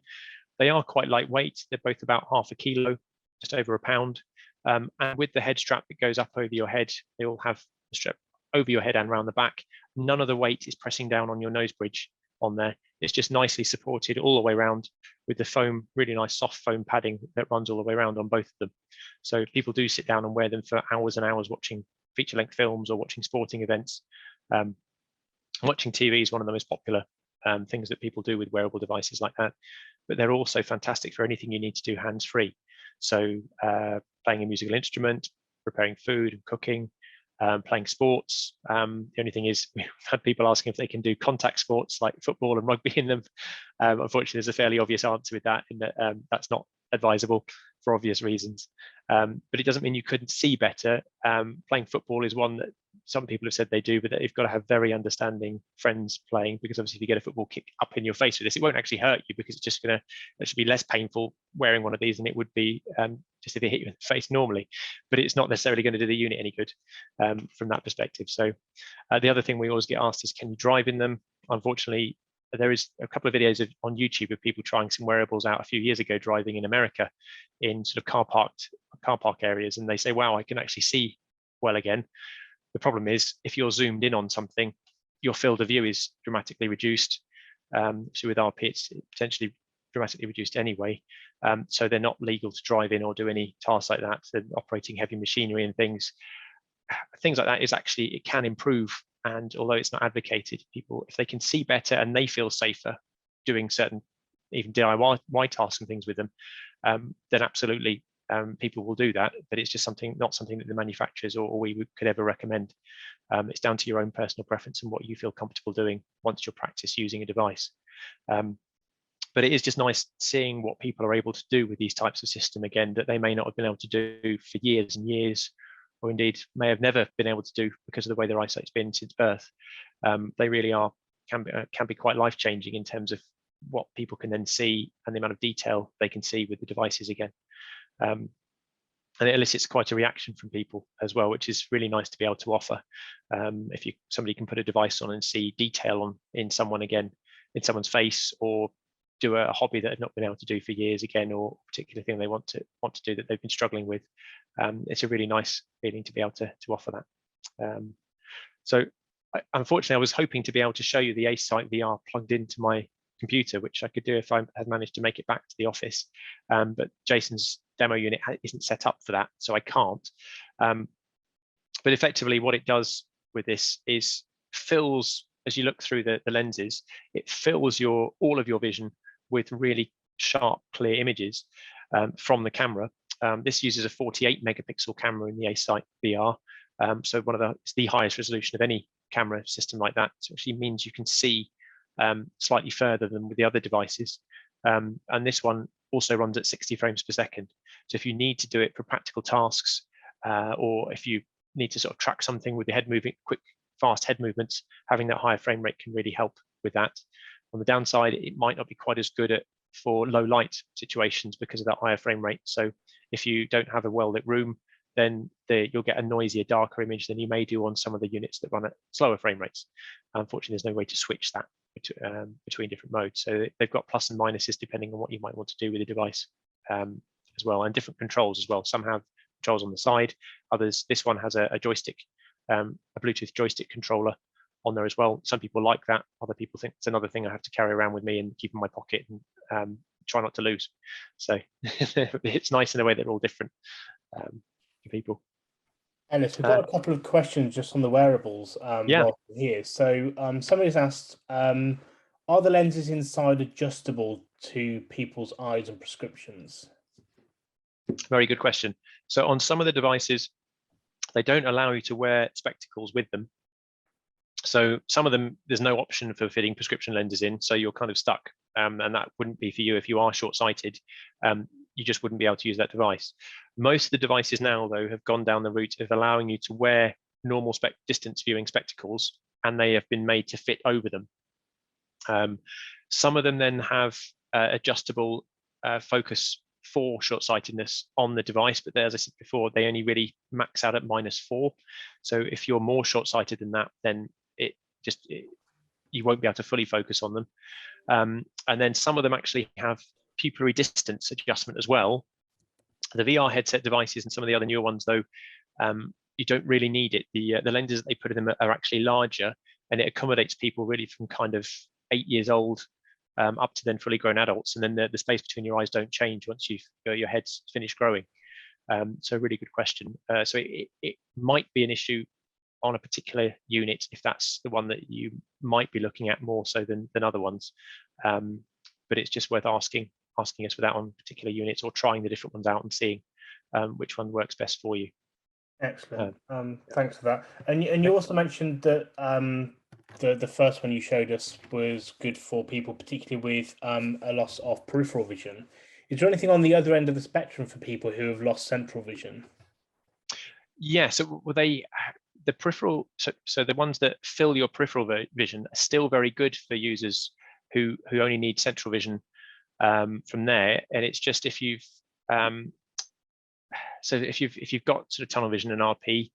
They are quite lightweight. They're both about half a kilo, just over a pound. And with the head strap that goes up over your head, they all have the strap over your head and around the back. None of the weight is pressing down on your nose bridge on there. It's just nicely supported all the way around with the foam, really nice soft foam padding that runs all the way around on both of them. So people do sit down and wear them for hours and hours watching feature-length films or watching sporting events. Watching TV is one of the most popular things that people do with wearable devices like that. But they're also fantastic for anything you need to do hands-free. So playing a musical instrument, preparing food and cooking, playing sports. The only thing is we've had people asking if they can do contact sports like football and rugby in them. Unfortunately, there's a fairly obvious answer with that in that that's not advisable for obvious reasons. But it doesn't mean you couldn't see better. Playing football is one that some people have said they do, but they've got to have very understanding friends playing, because obviously if you get a football kick up in your face with this, it won't actually hurt you because it's just going to, it should be less painful wearing one of these than it would be just if it hit you in the face normally, but it's not necessarily going to do the unit any good from that perspective. So the other thing we always get asked is, can you drive in them? Unfortunately, there is a couple of videos on YouTube of people trying some wearables out a few years ago driving in America in sort of car park areas, and they say, wow, I can actually see well again. The problem is if you're zoomed in on something, your field of view is dramatically reduced. So with RP, it's potentially dramatically reduced anyway. So they're not legal to drive in or do any tasks like that. They're operating heavy machinery and things like that is actually, it can improve. And although it's not advocated, people, if they can see better and they feel safer doing certain even DIY tasks and things with them, then absolutely people will do that. But it's just not something that the manufacturers or we could ever recommend. It's down to your own personal preference and what you feel comfortable doing once you're practice using a device. But it is just nice seeing what people are able to do with these types of system again that they may not have been able to do for years and years, or indeed may have never been able to do because of the way their eyesight's been since birth. They really can be quite life-changing in terms of what people can then see and the amount of detail they can see with the devices again. And it elicits quite a reaction from people as well, which is really nice to be able to offer. If somebody can put a device on and see detail in someone again, in someone's face, or do a hobby that they've not been able to do for years again, or a particular thing they want to do that they've been struggling with, it's a really nice feeling to be able to offer that. So unfortunately, I was hoping to be able to show you the A-Sight VR plugged into my computer, which I could do if I had managed to make it back to the office. But Jason's demo unit isn't set up for that, so I can't. But effectively what it does with this is fills, as you look through the lenses, it fills all of your vision with really sharp, clear images from the camera. This uses a 48 megapixel camera in the A-Sight VR. So it's the highest resolution of any camera system like that. So it actually means you can see slightly further than with the other devices. And this one also runs at 60 frames per second. So if you need to do it for practical tasks, or if you need to sort of track something with your head moving, quick, fast head movements, having that higher frame rate can really help with that. On the downside, it might not be quite as good for low light situations because of that higher frame rate. So if you don't have a well-lit room, then you'll get a noisier, darker image than you may do on some of the units that run at slower frame rates. Unfortunately, there's no way to switch that between different modes. So they've got plus and minuses depending on what you might want to do with the device as well, and different controls as well. Some have controls on the side, others, this one has a joystick, a Bluetooth joystick controller on there as well. Some people like that, other people think it's another thing I have to carry around with me and keep in my pocket and try not to lose. So it's nice in a way that they're all different for people. Ellis, we've got a couple of questions just on the wearables while we're here. So somebody's asked, are the lenses inside adjustable to people's eyes and prescriptions? Very good question. So on some of the devices, they don't allow you to wear spectacles with them. So some of them, there's no option for fitting prescription lenses in, so you're kind of stuck. And that wouldn't be for you if you are short-sighted. you just wouldn't be able to use that device. Most of the devices now, though, have gone down the route of allowing you to wear normal distance viewing spectacles, and they have been made to fit over them. Some of them then have adjustable focus for short-sightedness on the device, but as I said before, they only really max out at -4. So if you're more short-sighted than that, then you won't be able to fully focus on them. And then some of them actually have pupillary distance adjustment as well. The VR headset devices and some of the other newer ones, though, you don't really need it. The lenses that they put in them are actually larger, and it accommodates people really from kind of 8 years old up to then fully grown adults, and then the space between your eyes don't change once your head's finished growing. So really good question. So it might be an issue on a particular unit if that's the one that you might be looking at more so than other ones. But it's just worth asking us for that on particular units, or trying the different ones out and seeing which one works best for you. Excellent. Thanks for that. And you also mentioned that the first one you showed us was good for people, particularly with a loss of peripheral vision. Is there anything on the other end of the spectrum for people who have lost central vision? Yeah, so the peripheral, so the ones that fill your peripheral vision are still very good for users who only need central vision from there. And it's just if you've if you've got sort of tunnel vision and RP,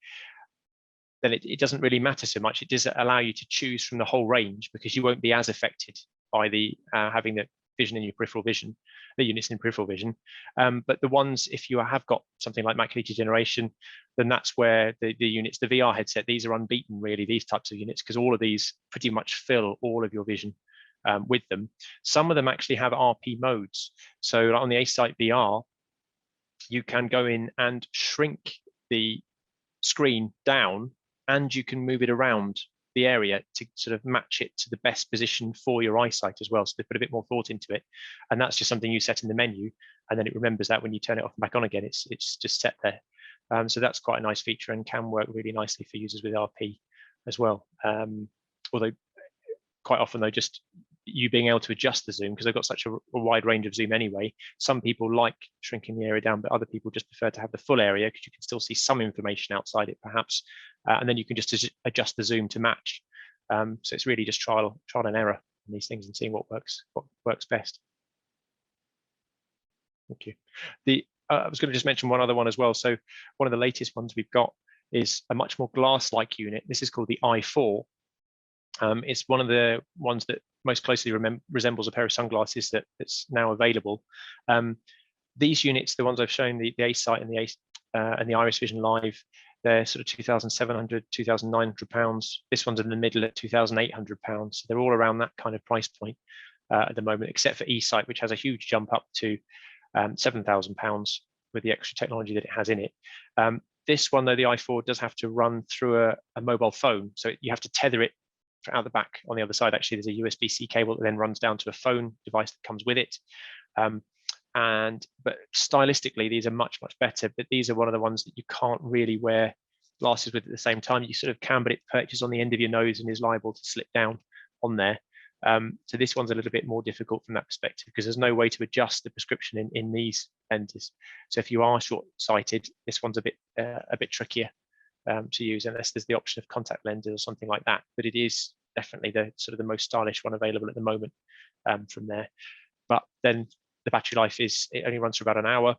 then it doesn't really matter so much. It does allow you to choose from the whole range, because you won't be as affected by the having the vision in your peripheral vision, the units in peripheral vision. But the ones, if you have got something like macular degeneration, then that's where the units, the VR headset, these are unbeaten really, these types of units, because all of these pretty much fill all of your vision with them. Some of them actually have RP modes. So on the A-Sight VR, you can go in and shrink the screen down, and you can move it around the area to sort of match it to the best position for your eyesight as well. So they put a bit more thought into it, and that's just something you set in the menu, and then it remembers that when you turn it off and back on again, it's just set there. So that's quite a nice feature and can work really nicely for users with RP as well. Although quite often though, just you being able to adjust the zoom, because they've got such a wide range of zoom anyway. Some people like shrinking the area down, but other people just prefer to have the full area, because you can still see some information outside it perhaps, and then you can just adjust the zoom to match. So it's really just trial and error in these things and seeing what works best. Thank you. I was going to just mention one other one as well. So one of the latest ones we've got is a much more glass-like unit. This is called the i4. It's one of the ones that most closely resembles a pair of sunglasses that's now available. These units, the ones I've shown, the A-Sight and the Iris Vision Live, they're sort of £2,700, £2,900. This one's in the middle at £2,800. So they're all around that kind of price point at the moment, except for E-Sight, which has a huge jump up to £7,000 with the extra technology that it has in it. This one, though, the i4 does have to run through a mobile phone. So you have to tether it out the back. On the other side, actually, there's a USB-C cable that then runs down to a phone device that comes with it. But stylistically, these are much better. But these are one of the ones that you can't really wear glasses with at the same time. You sort of can, but it perches on the end of your nose and is liable to slip down on there. So this one's a little bit more difficult from that perspective, because there's no way to adjust the prescription in these lenses. So if you are short-sighted, this one's a bit trickier to use, unless there's the option of contact lenses or something like that. But it is definitely the sort of the most stylish one available at the moment from there. But then the battery life it only runs for about an hour,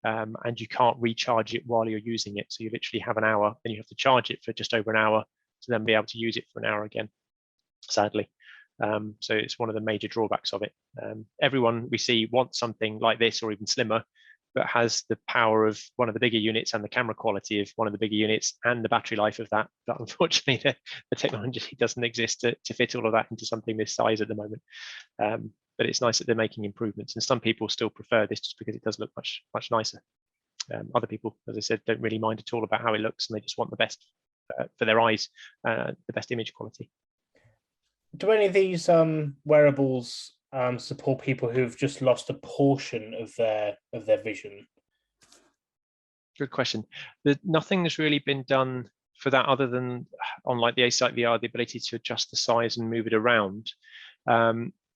and you can't recharge it while you're using it. So you literally have an hour, then you have to charge it for just over an hour to then be able to use it for an hour again, sadly. So it's one of the major drawbacks of it. Everyone we see wants something like this or even slimmer, but has the power of one of the bigger units and the camera quality of one of the bigger units and the battery life of that. But unfortunately, the technology doesn't exist to fit all of that into something this size at the moment. But it's nice that they're making improvements, and some people still prefer this just because it does look much nicer. Other people, as I said, don't really mind at all about how it looks, and they just want the best for their eyes, the best image quality. Do any of these wearables support people who've just lost a portion of their vision? Good question. Nothing has really been done for that, other than on like the A-Sight VR, the ability to adjust the size and move it around.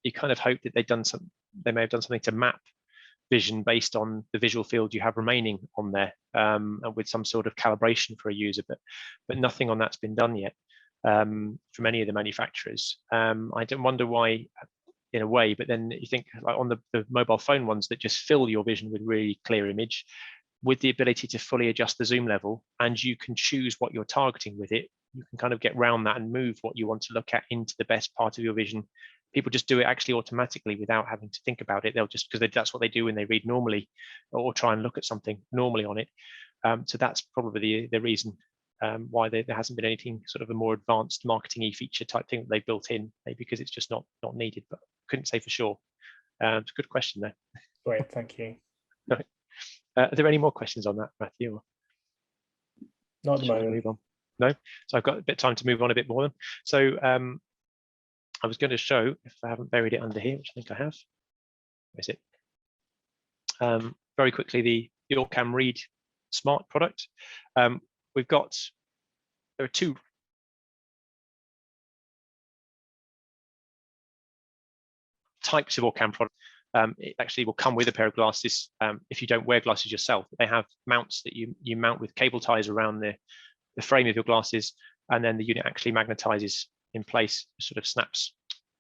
You kind of hope that they may have done something to map vision based on the visual field you have remaining on there, and with some sort of calibration for a user, but nothing on that's been done yet from any of the manufacturers. I don't wonder why, in a way, but then you think like on the mobile phone ones that just fill your vision with really clear image, with the ability to fully adjust the zoom level, and you can choose what you're targeting with it, you can kind of get around that and move what you want to look at into the best part of your vision. People just do it actually automatically without having to think about it. They'll just, because that's what they do when they read normally or try and look at something normally on it. So that's probably the reason why there hasn't been anything sort of a more advanced marketing-y feature type thing that they built in, maybe because it's just not needed, but couldn't say for sure. It's a good question there. Great, thank you. Right. Are there any more questions on that, Matthew? Not at the moment. Move on? No? So I've got a bit of time to move on a bit more then. So I was going to show, if I haven't buried it under here, which I think I have. Where is it? Very quickly, the Orcam Read Smart product. There are two types of Orcam product. It actually will come with a pair of glasses if you don't wear glasses yourself. They have mounts that you mount with cable ties around the frame of your glasses, and then the unit actually magnetizes in place, sort of snaps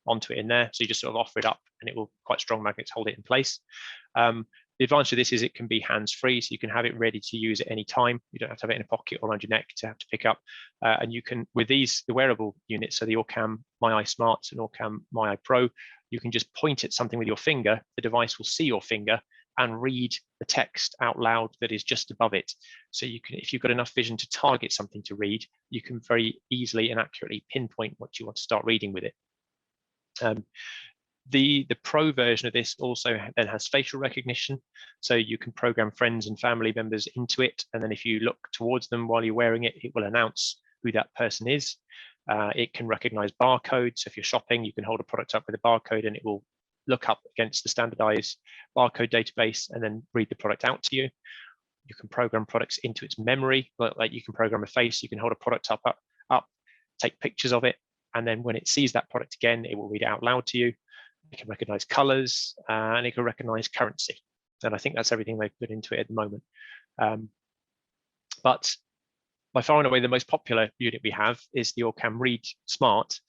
onto it in there. So you just sort of offer it up and it will, quite strong magnets hold it in place. The advantage of this is it can be hands-free, so you can have it ready to use at any time. You don't have to have it in a pocket or around your neck to have to pick up. And you can, with these, the wearable units, so the Orcam My Eye Smart and Orcam My Eye Pro, you can just point at something with your finger. The device will see your finger and read the text out loud that is just above it. So you can, if you've got enough vision to target something to read, you can very easily and accurately pinpoint what you want to start reading with it. The Pro version of this also then has facial recognition, so you can program friends and family members into it, and then if you look towards them while you're wearing it, it will announce who that person is. It can recognize barcodes, so if you're shopping, you can hold a product up with a barcode and it will look up against the standardized barcode database and then read the product out to you. You can program products into its memory, like you can program a face, you can hold a product up, take pictures of it, and then when it sees that product again, it will read it out loud to you. It can recognize colors and it can recognize currency. And I think that's everything they've put into it at the moment. But by far and away, the most popular unit we have is the Orcam Read Smart,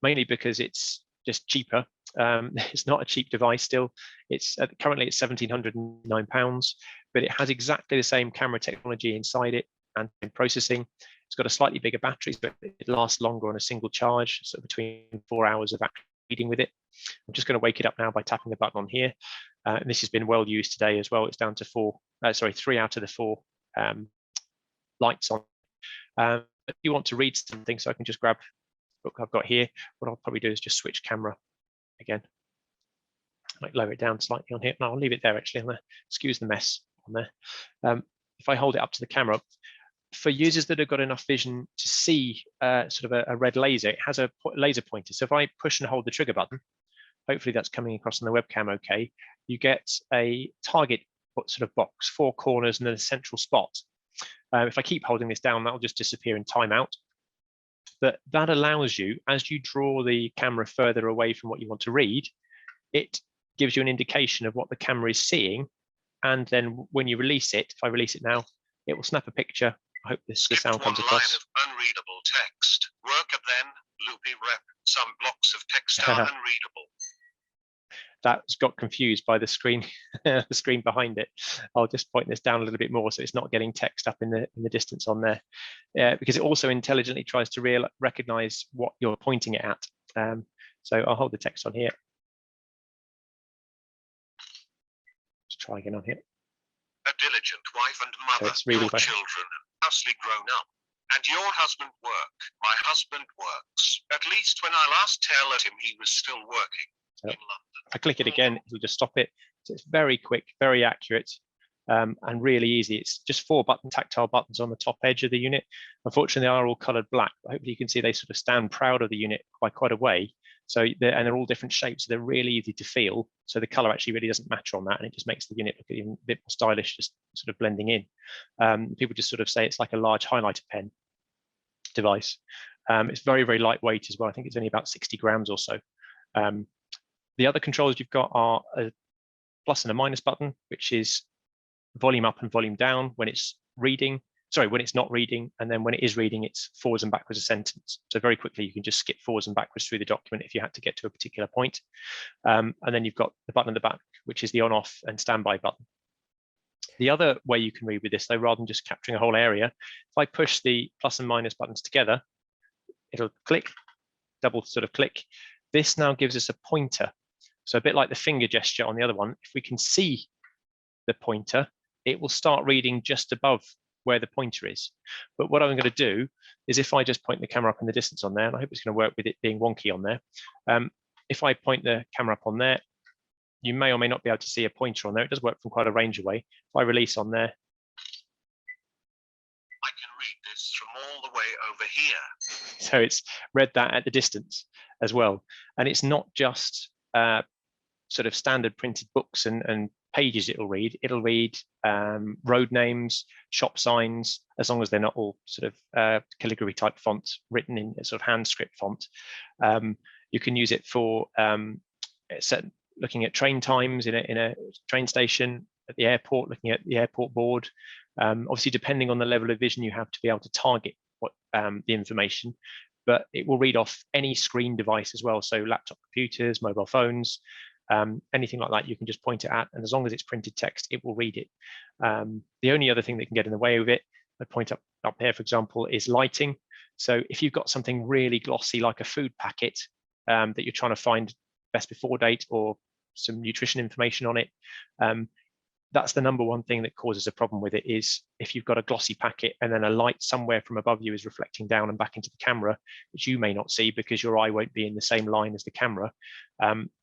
mainly because it's just cheaper. It's not a cheap device still. It's currently it's £1,709, but it has exactly the same camera technology inside it and processing. It's got a slightly bigger battery, so it lasts longer on a single charge, so between 4 hours of actually reading with it. I'm just going to wake it up now by tapping the button on here. And this has been well used today as well. It's down to 3 out of the 4 lights on. If you want to read something, so I can just grab the book I've got here. What I'll probably do is just switch camera again. I might lower it down slightly on here. No, I'll leave it there actually. I'm going to excuse the mess on there. If I hold it up to the camera, for users that have got enough vision to see sort of a red laser, it has a laser pointer. So if I push and hold the trigger button, hopefully that's coming across on the webcam okay, you get a target sort of box, 4 corners and then a central spot. If I keep holding this down, that'll just disappear in timeout. But that allows you, as you draw the camera further away from what you want to read, it gives you an indication of what the camera is seeing. And then when you release it, if I release it now, it will snap a picture. I hope the sound comes across. Line of unreadable text. Work at then, loopy rep. Some blocks of text are unreadable. That's got confused by the screen, the screen behind it. I'll just point this down a little bit more so it's not getting text up in the distance on there, because it also intelligently tries to recognize what you're pointing it at. So I'll hold the text on here. Let's try again on here. A diligent wife and mother, so really your children housely grown up, and your husband work. My husband works. At least when I last tell him he was still working. So if I click it again, it'll just stop it. So it's very quick, very accurate, and really easy. It's just 4 tactile buttons on the top edge of the unit. Unfortunately, they are all colored black, but hopefully you can see they sort of stand proud of the unit by quite a way. So they're all different shapes, so they're really easy to feel. So the color actually really doesn't match on that, and it just makes the unit look even a bit more stylish, just sort of blending in. People just sort of say it's like a large highlighter pen device. It's very, very lightweight as well. I think it's only about 60 grams or so. The other controls you've got are plus and a minus button, which is volume up and volume down when it's reading. Sorry, when it's not reading, and then when it is reading, it's forwards and backwards a sentence. So very quickly, you can just skip forwards and backwards through the document if you had to get to a particular point. And then you've got the button at the back, which is the on-off and standby button. The other way you can read with this, though, rather than just capturing a whole area, if I push the plus and minus buttons together, it'll click, double sort of click. This now gives us a pointer. So a bit like the finger gesture on the other one, if we can see the pointer, it will start reading just above where the pointer is. But what I'm going to do is if I just point the camera up in the distance on there, and I hope it's going to work with it being wonky on there. If I point the camera up on there, you may or may not be able to see a pointer on there. It does work from quite a range away. If I release on there, I can read this from all the way over here. So it's read that at the distance as well. And it's not just sort of standard printed books and pages it'll read. It'll read road names, shop signs, as long as they're not all sort of calligraphy type fonts written in a sort of hand script font. You can use it for looking at train times in a train station, at the airport, looking at the airport board. Obviously, depending on the level of vision you have to be able to target what the information, but it will read off any screen device as well. So laptop computers, mobile phones, anything like that, you can just point it at, and as long as it's printed text, it will read it. The only other thing that can get in the way of it, I point up here, for example, is lighting. So if you've got something really glossy like a food packet that you're trying to find best before date or some nutrition information on it, that's the number one thing that causes a problem with it, is if you've got a glossy packet and then a light somewhere from above you is reflecting down and back into the camera, which you may not see because your eye won't be in the same line as the camera.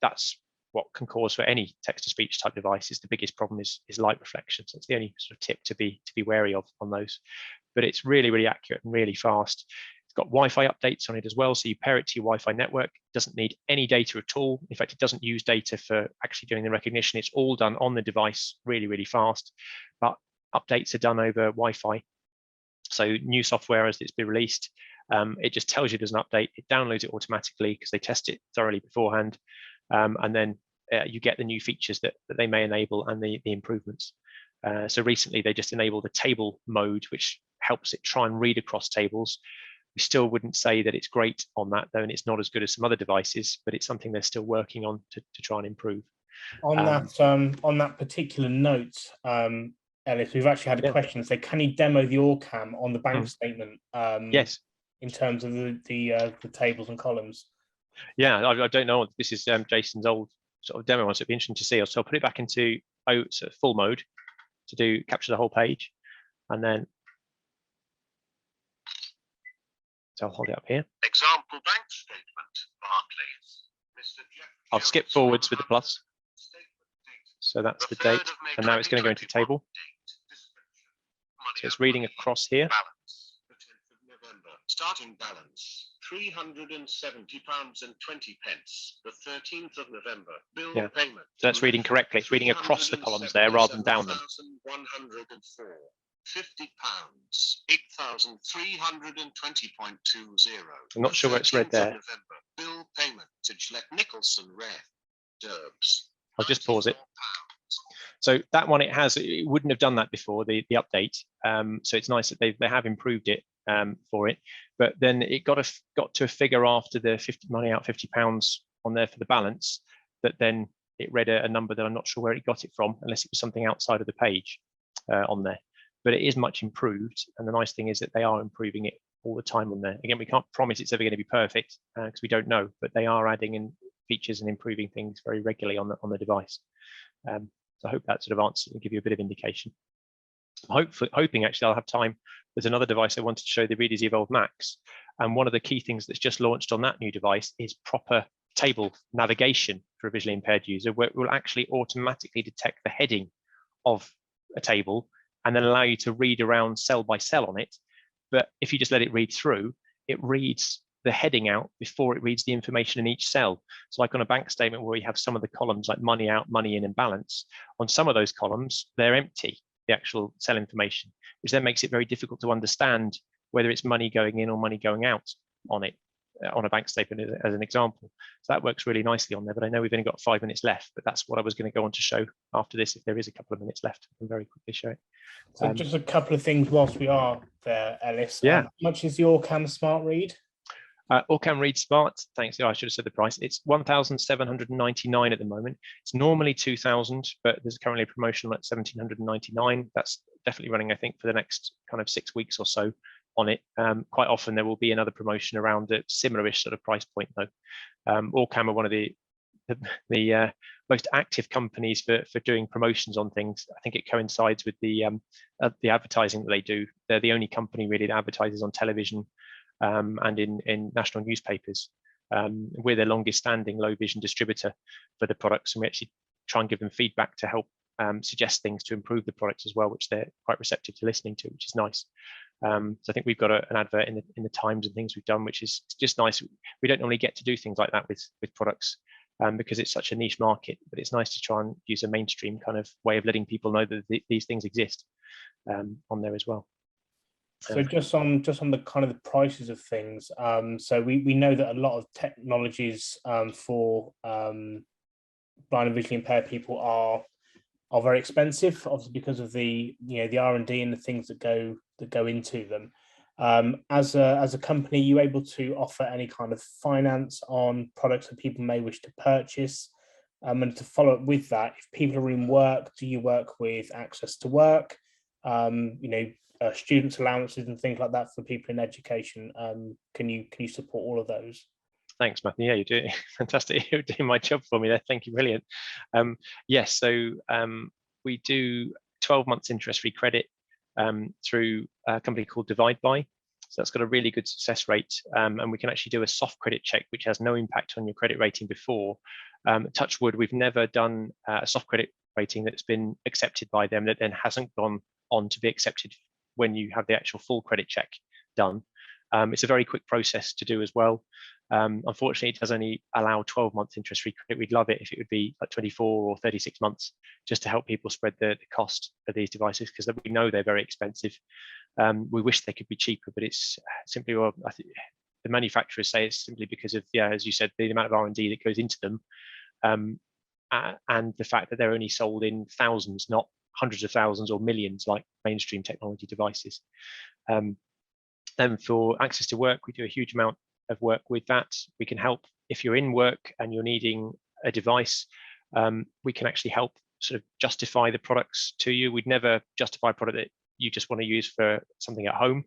That's what can cause for any text-to-speech type devices. The biggest problem is light reflection. So it's the only sort of tip to be wary of on those. But it's really, really accurate and really fast. It's got Wi-Fi updates on it as well. So you pair it to your Wi-Fi network. It doesn't need any data at all. In fact, it doesn't use data for actually doing the recognition. It's all done on the device really, really fast. But updates are done over Wi-Fi. So new software as it's been released, it just tells you there's an update. It downloads it automatically because they test it thoroughly beforehand. And then you get the new features that they may enable and the improvements. So recently they just enabled the table mode, which helps it try and read across tables. We still wouldn't say that it's great on that, though, and it's not as good as some other devices, but it's something they're still working on to try and improve. On that particular note, Ellis, we've actually had a question. So can you demo the OrCam on the bank statement? Yes. In terms of the tables and columns. Yeah, I don't know. This is Jason's old sort of demo one, so it'd be interesting to see. So I'll put it back into sort of full mode to capture the whole page, and then so I'll hold it up here. Example bank statement, Barclays. I'll skip forwards with the plus. So that's the date, and now it's going to go into the table. So it's reading across here. Starting balance £370.20. The 13th of November. Bill payment. So that's reading correctly. It's reading across the columns there rather than down them. £50, 8,320.20. I'm not sure where it's read there. November. Bill payment to Gillette Nicholson Rare Derbs. I'll just pause it. So that one, it wouldn't have done that before the update. So it's nice that they have improved it for it. But then it got to a figure after the money out £50 on there for the balance, that then it read a number that I'm not sure where it got it from, unless it was something outside of the page on there. But it is much improved, and the nice thing is that they are improving it all the time on there. Again, we can't promise it's ever going to be perfect because we don't know, but they are adding in features and improving things very regularly on the device. So I hope that sort of answers and give you a bit of indication. Hoping actually I'll have time. There's another device I wanted to show, the Reader's Evolve Max, and one of the key things that's just launched on that new device is proper table navigation for a visually impaired user, where it will actually automatically detect the heading of a table and then allow you to read around cell by cell on it. But if you just let it read through, it reads the heading out before it reads the information in each cell. So like on a bank statement where you have some of the columns like money out, money in, and balance, on some of those columns, they're empty, the actual cell information, which then makes it very difficult to understand whether it's money going in or money going out on it. on a bank statement as an example. So that works really nicely on there, but I know we've only got 5 minutes left, but that's what I was going to go on to show after this. If there is a couple of minutes left, I can very quickly show it. So just a couple of things whilst we are there, Ellis. Yeah. How much is your Orcam Smart Read? Orcam Read Smart, thanks. I should have said the price. It's 1,799 at the moment. It's normally 2,000, but there's currently a promotion at 1,799. That's definitely running, I think, for the next kind of 6 weeks or so on it. Quite often there will be another promotion around a similar-ish sort of price point, though. Orcam are one of the most active companies for doing promotions on things. I think it coincides with the advertising that they do. They're the only company really that advertises on television and in national newspapers. We're the longest standing low vision distributor for the products, and we actually try and give them feedback to help suggest things to improve the products as well, which they're quite receptive to listening to, which is nice. So I think we've got an advert in the Times and things we've done, which is just nice. We don't normally get to do things like that with products because it's such a niche market, but it's nice to try and use a mainstream kind of way of letting people know that these things exist on there as well. So just on the kind of the prices of things, so we know that a lot of technologies for blind and visually impaired people are very expensive, obviously because of the the R&D and the things that go into them. As a company, are you able to offer any kind of finance on products that people may wish to purchase? And to follow up with that, if people are in work, do you work with access to work? Students' allowances and things like that for people in education. Can you support all of those? Thanks, Matthew. Yeah, you're doing fantastic. You're doing my job for me there. Thank you, brilliant. Yes, so we do 12 months interest-free credit through a company called Divide By. So that's got a really good success rate, and we can actually do a soft credit check, which has no impact on your credit rating before. Touch wood, we've never done a soft credit rating that's been accepted by them that then hasn't gone on to be accepted when you have the actual full credit check done. It's a very quick process to do as well. Unfortunately, it does only allow 12-month interest-free credit. We'd love it if it would be like 24 or 36 months, just to help people spread the cost of these devices, because we know they're very expensive. We wish they could be cheaper, but it's simply, well, I think the manufacturers say it's simply because of, as you said, the amount of R&D that goes into them, and the fact that they're only sold in thousands, not hundreds of thousands or millions like mainstream technology devices. Then for access to work, we do a huge amount of work with that. We can help if you're in work and you're needing a device. We can actually help sort of justify the products to you. We'd never justify a product that you just want to use for something at home.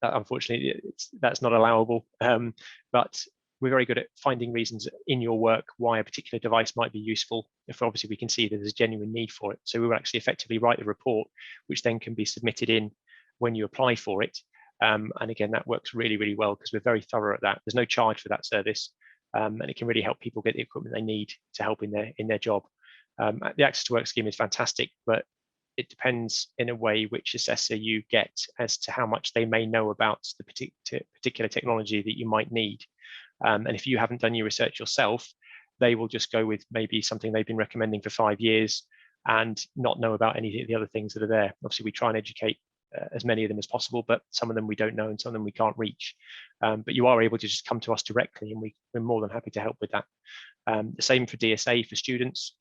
Unfortunately, that's not allowable. But we're very good at finding reasons in your work why a particular device might be useful, if obviously we can see that there's a genuine need for it. So we will actually effectively write the report, which then can be submitted in when you apply for it. And again, that works really, really well because we're very thorough at that. There's no charge for that service, and it can really help people get the equipment they need to help in their job. The access to work scheme is fantastic, but it depends in a way which assessor you get as to how much they may know about the particular technology that you might need. And if you haven't done your research yourself, they will just go with maybe something they've been recommending for 5 years and not know about any of the other things that are there. Obviously, we try and educate as many of them as possible, but some of them we don't know and some of them we can't reach. But you are able to just come to us directly, and we're more than happy to help with that. The same for DSA for students.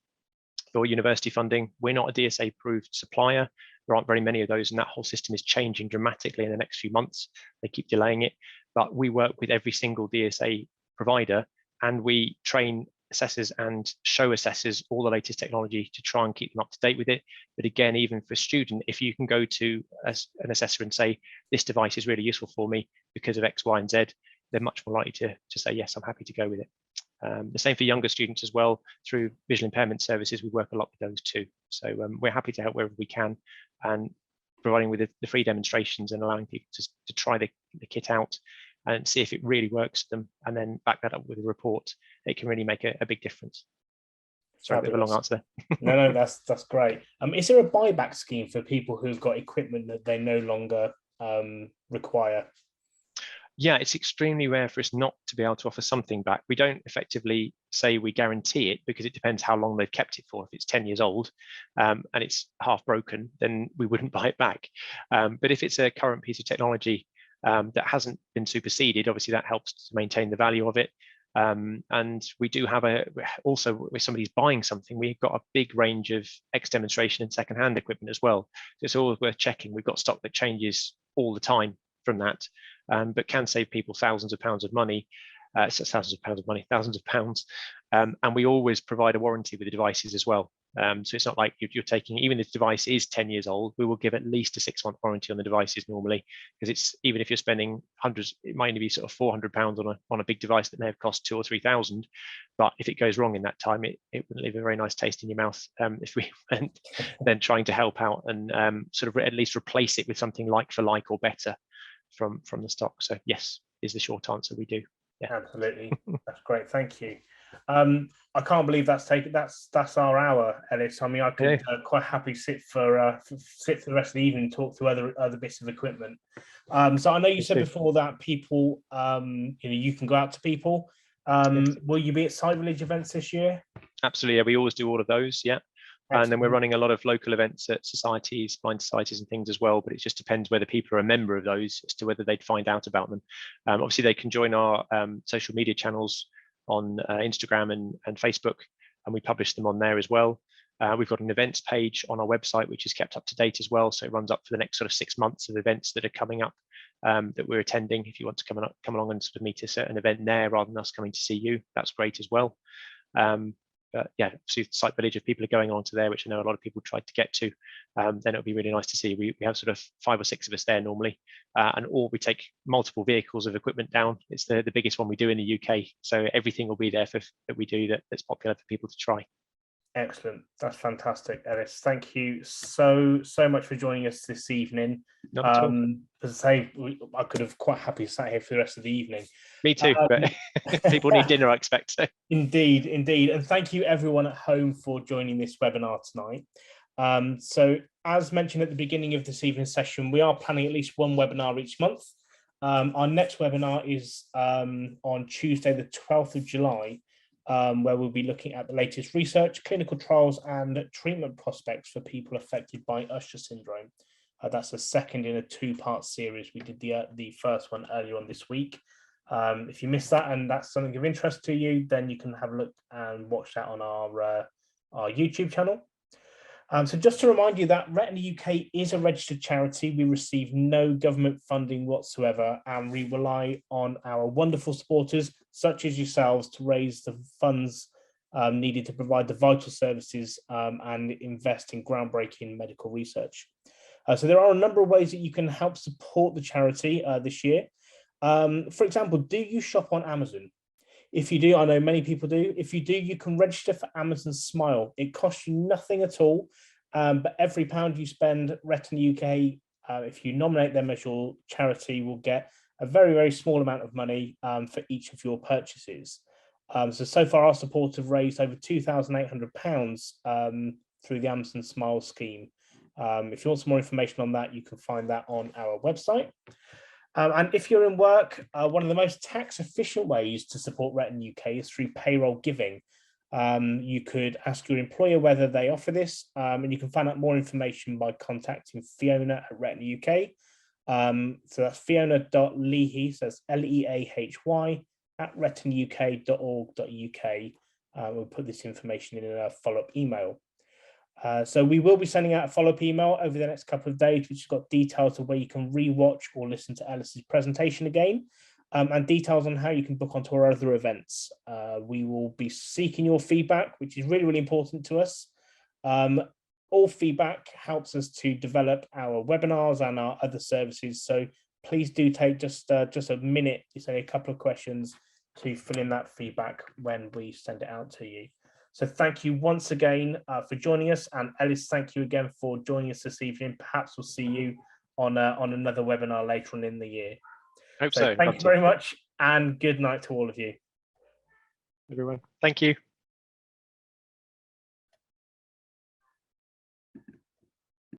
For university funding, we're not a DSA approved supplier. There aren't very many of those, and that whole system is changing dramatically in the next few months. They keep delaying it, but we work with every single DSA provider, and we train assessors and show assessors all the latest technology to try and keep them up to date with it. But again, even for student, if you can go to an assessor and say, this device is really useful for me because of X, Y, and Z, they're much more likely to say, yes, I'm happy to go with it. The same for younger students as well. Through visual impairment services, we work a lot with those too. So we're happy to help wherever we can, and providing with the free demonstrations and allowing people to try the kit out and see if it really works for them, and then back that up with a report. It can really make a big difference. Sorry, a bit of a long answer. No, that's great. Is there a buyback scheme for people who've got equipment that they no longer require? Yeah, it's extremely rare for us not to be able to offer something back. We don't effectively say we guarantee it, because it depends how long they've kept it for. If it's 10 years old and it's half broken, then we wouldn't buy it back. But if it's a current piece of technology that hasn't been superseded. Obviously, that helps to maintain the value of it. And we do have also, if somebody's buying something, we've got a big range of ex-demonstration and second-hand equipment as well. So it's always worth checking. We've got stock that changes all the time from that, but can save people thousands of pounds of money. Thousands of pounds. And we always provide a warranty with the devices as well. So it's not like you're taking, even if the device is 10 years old, we will give at least a 6-month warranty on the devices normally, because it's, even if you're spending hundreds, it might only be sort of £400 on a big device that may have cost 2,000 or 3,000. But if it goes wrong in that time, it wouldn't leave a very nice taste in your mouth if we went then trying to help out and sort of at least replace it with something like for like or better from the stock. So yes, is the short answer, we do. Yeah, absolutely. That's great. Thank you. I can't believe that's our hour, Ellis. I mean, I could quite happily sit for the rest of the evening and talk through other bits of equipment. So I know you said before that people, you can go out to people. Will you be at Site Village events this year? Absolutely. Yeah, we always do all of those. Yeah. Excellent. And then we're running a lot of local events at societies, blind societies and things as well, but it just depends whether people are a member of those as to whether they'd find out about them. Obviously, they can join our social media channels on Instagram and Facebook, and we publish them on there as well. We've got an events page on our website, which is kept up to date as well. So it runs up for the next sort of 6 months of events that are coming up that we're attending. If you want to come along and sort of meet us at an event there rather than us coming to see you, that's great as well. But yeah, obviously Site Village, if people are going on to there, which I know a lot of people tried to get to, then it'll be really nice to see. We have sort of 5 or 6 of us there normally, and we take multiple vehicles of equipment down. It's the biggest one we do in the UK, so everything will be there that we do that's popular for people to try. Excellent. That's fantastic, Ellis. Thank you so much for joining us this evening. As I say, I could have quite happily sat here for the rest of the evening. Me too, but people need dinner, I expect. So. Indeed. And thank you everyone at home for joining this webinar tonight. So as mentioned at the beginning of this evening's session, we are planning at least one webinar each month. Our next webinar is on Tuesday, the 12th of July, where we'll be looking at the latest research, clinical trials and treatment prospects for people affected by Usher syndrome. That's the second in a 2-part series. We did the first one earlier on this week. If you missed that and that's something of interest to you, then you can have a look and watch that on our YouTube channel. So just to remind you that Retina UK is a registered charity. We receive no government funding whatsoever, and we rely on our wonderful supporters, such as yourselves, to raise the funds needed to provide the vital services and invest in groundbreaking medical research. So there are a number of ways that you can help support the charity this year. For example, do you shop on Amazon? If you do, I know many people do. If you do, you can register for Amazon Smile. It costs you nothing at all, but every pound you spend, Retina UK, if you nominate them as your charity, will get a very, very small amount of money for each of your purchases. So far, our supporters have raised over £2,800 through the Amazon Smile scheme. If you want some more information on that, you can find that on our website. And if you're in work, one of the most tax-efficient ways to support Retina UK is through payroll giving. You could ask your employer whether they offer this, and you can find out more information by contacting Fiona at Retina UK. So that's fiona.leahy, so that's Leahy at retinauk.org.uk. We'll put this information in a follow-up email. So we will be sending out a follow-up email over the next couple of days, which has got details of where you can re-watch or listen to Ellis's presentation again, and details on how you can book onto our other events. We will be seeking your feedback, which is really, really important to us. All feedback helps us to develop our webinars and our other services. So please do take just a minute, it's only a couple of questions, to fill in that feedback when we send it out to you. So thank you once again for joining us, and Ellis, thank you again for joining us this evening. Perhaps we'll see you on another webinar later on in the year. Hope so. Thank you very much, and good night to all of you. Everyone, thank you.